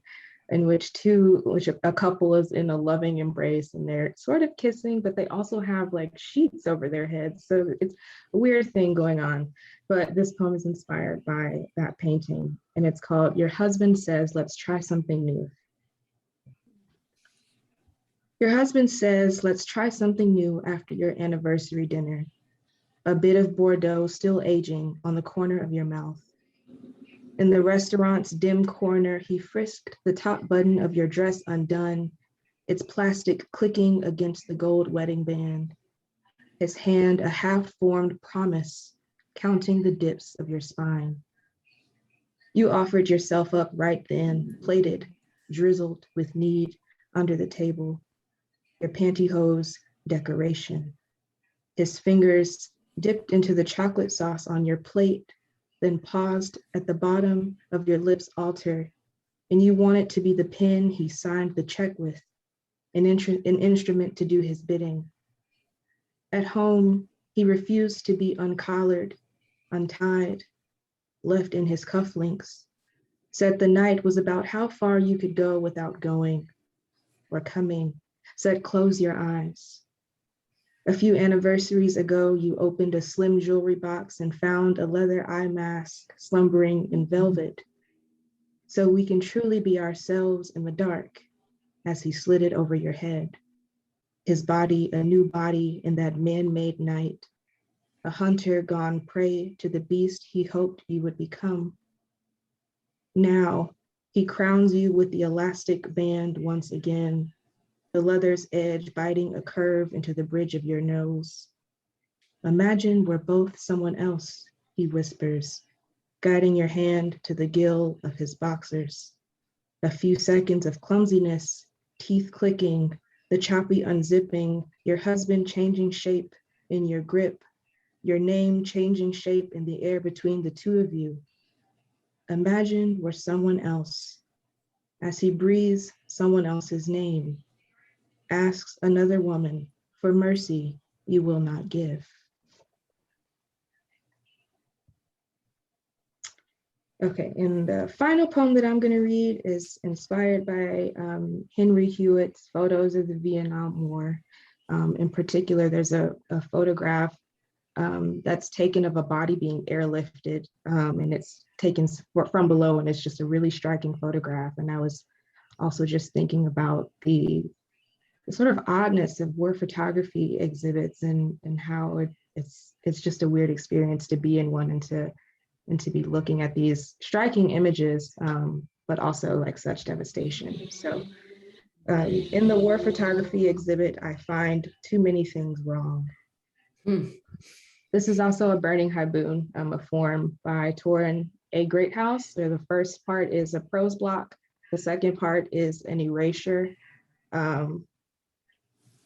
in which a couple is in a loving embrace and they're sort of kissing, but they also have like sheets over their heads. So it's a weird thing going on. But this poem is inspired by that painting, and it's called Your Husband Says, Let's Try Something New. Your husband says, let's try something new after your anniversary dinner. A bit of Bordeaux still aging on the corner of your mouth. In the restaurant's dim corner, he frisked the top button of your dress undone, its plastic clicking against the gold wedding band. His hand a half-formed promise, counting the dips of your spine. You offered yourself up right then, plated, drizzled with need under the table. Your pantyhose decoration. His fingers dipped into the chocolate sauce on your plate, then paused at the bottom of your lips' altar, and you wanted to be the pen he signed the check with, an instrument to do his bidding. At home, he refused to be uncollared, untied, left in his cufflinks, said the night was about how far you could go without going or coming. Said, close your eyes. A few anniversaries ago, you opened a slim jewelry box and found a leather eye mask slumbering in velvet. So we can truly be ourselves in the dark as he slid it over your head. His body, a new body in that man-made night, a hunter gone prey to the beast he hoped you would become. Now, he crowns you with the elastic band once again, the leather's edge biting a curve into the bridge of your nose. Imagine we're both someone else, he whispers, guiding your hand to the gill of his boxers. A few seconds of clumsiness, teeth clicking, the choppy unzipping, your husband changing shape in your grip, your name changing shape in the air between the two of you. Imagine we're someone else. As he breathes someone else's name, asks another woman for mercy you will not give. Okay, and the final poem that I'm going to read is inspired by Henry Hewitt's Photos of the Vietnam War. In particular, there's a photograph that's taken of a body being airlifted, and it's taken from below, and it's just a really striking photograph. And I was also just thinking about the sort of oddness of war photography exhibits and how it's just a weird experience to be in one and to be looking at these striking images, but also like such devastation. So in the war photography exhibit, I find too many things wrong. This is also a burning haboon, a form by Torrin A. Greathouse, where the first part is a prose block. The second part is an erasure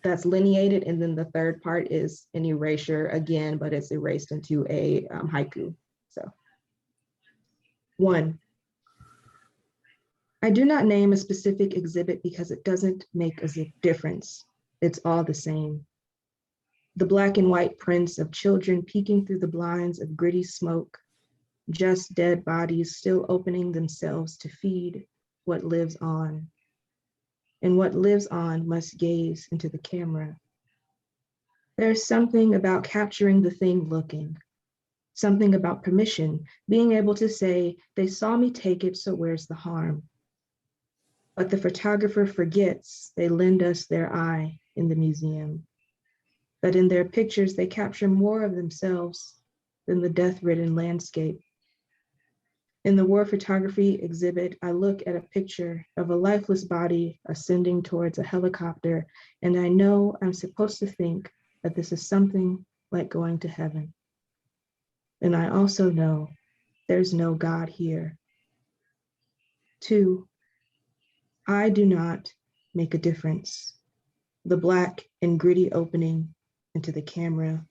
that's lineated, and then the third part is an erasure again, but it's erased into a haiku. So, 1. I do not name a specific exhibit because it doesn't make a difference. It's all the same. The black and white prints of children peeking through the blinds of gritty smoke, just dead bodies still opening themselves to feed what lives on. And what lives on must gaze into the camera. There's something about capturing the thing looking, Something about permission, being able to say, they saw me take it, so where's the harm? But the photographer forgets they lend us their eye in the museum, that in their pictures they capture more of themselves than the death-ridden landscape. In the war photography exhibit, I look at a picture of a lifeless body ascending towards a helicopter, and I know I'm supposed to think that this is something like going to heaven. And I also know there's no God here. 2, I do not make a difference. The black and gritty opening into the camera.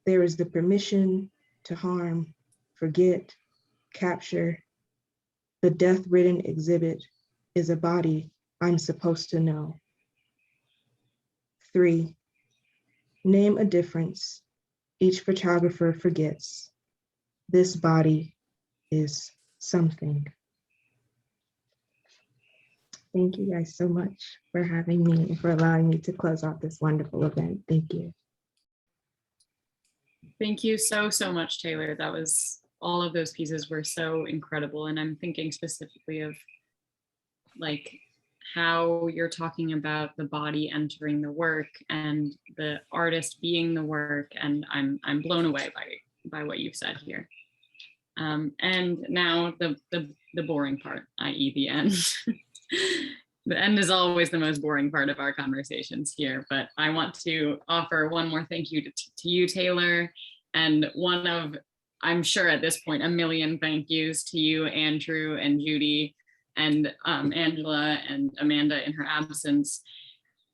There is the permission to harm, forget, capture. The death-ridden exhibit is a body I'm supposed to know. 3, name a difference. Each photographer forgets. This body is something. Thank you guys so much for having me and for allowing me to close out this wonderful event. Thank you. Thank you so, so much, Taylor. That was, all of those pieces were so incredible. And I'm thinking specifically of like how you're talking about the body entering the work and the artist being the work. And I'm blown away by what you've said here. And now the boring part, i.e. the end. The end is always the most boring part of our conversations here, but I want to offer one more thank you to you, Taylor, and one of, I'm sure at this point, a million thank yous to you, Andrew and Judy, and Angela and Amanda in her absence.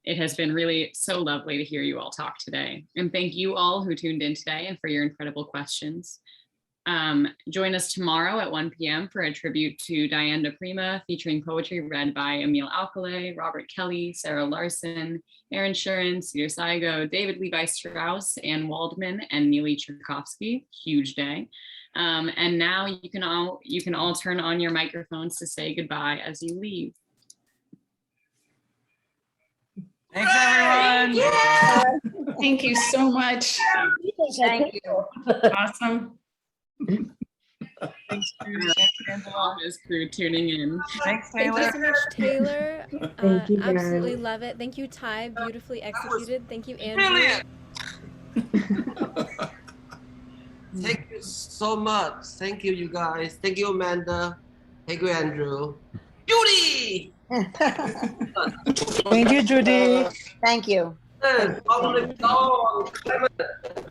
It has been really so lovely to hear you all talk today. And thank you all who tuned in today and for your incredible questions. Join us tomorrow at 1 p.m. for a tribute to Diane DePrima, featuring poetry read by Emil Alcalay, Robert Kelly, Sarah Larson, Aaron Shuren, Cedar Saigo, David Levi Strauss, Ann Waldman, and Neely Tchaikovsky. Huge day. And now you can all turn on your microphones to say goodbye as you leave. Thanks, everyone. Yeah. Thank you so much. Thank you. Awesome. Thanks, All his crew tuning in. Thanks, Thank you so much, Taylor. Thank you, guys. Absolutely love it. Thank you, Ty. Beautifully executed. Thank you, Andrew. Thank you so much. Thank you, you guys. Thank you, Amanda. Thank you, Andrew. Judy! Thank you, Judy. Thank you. Dawn Clements.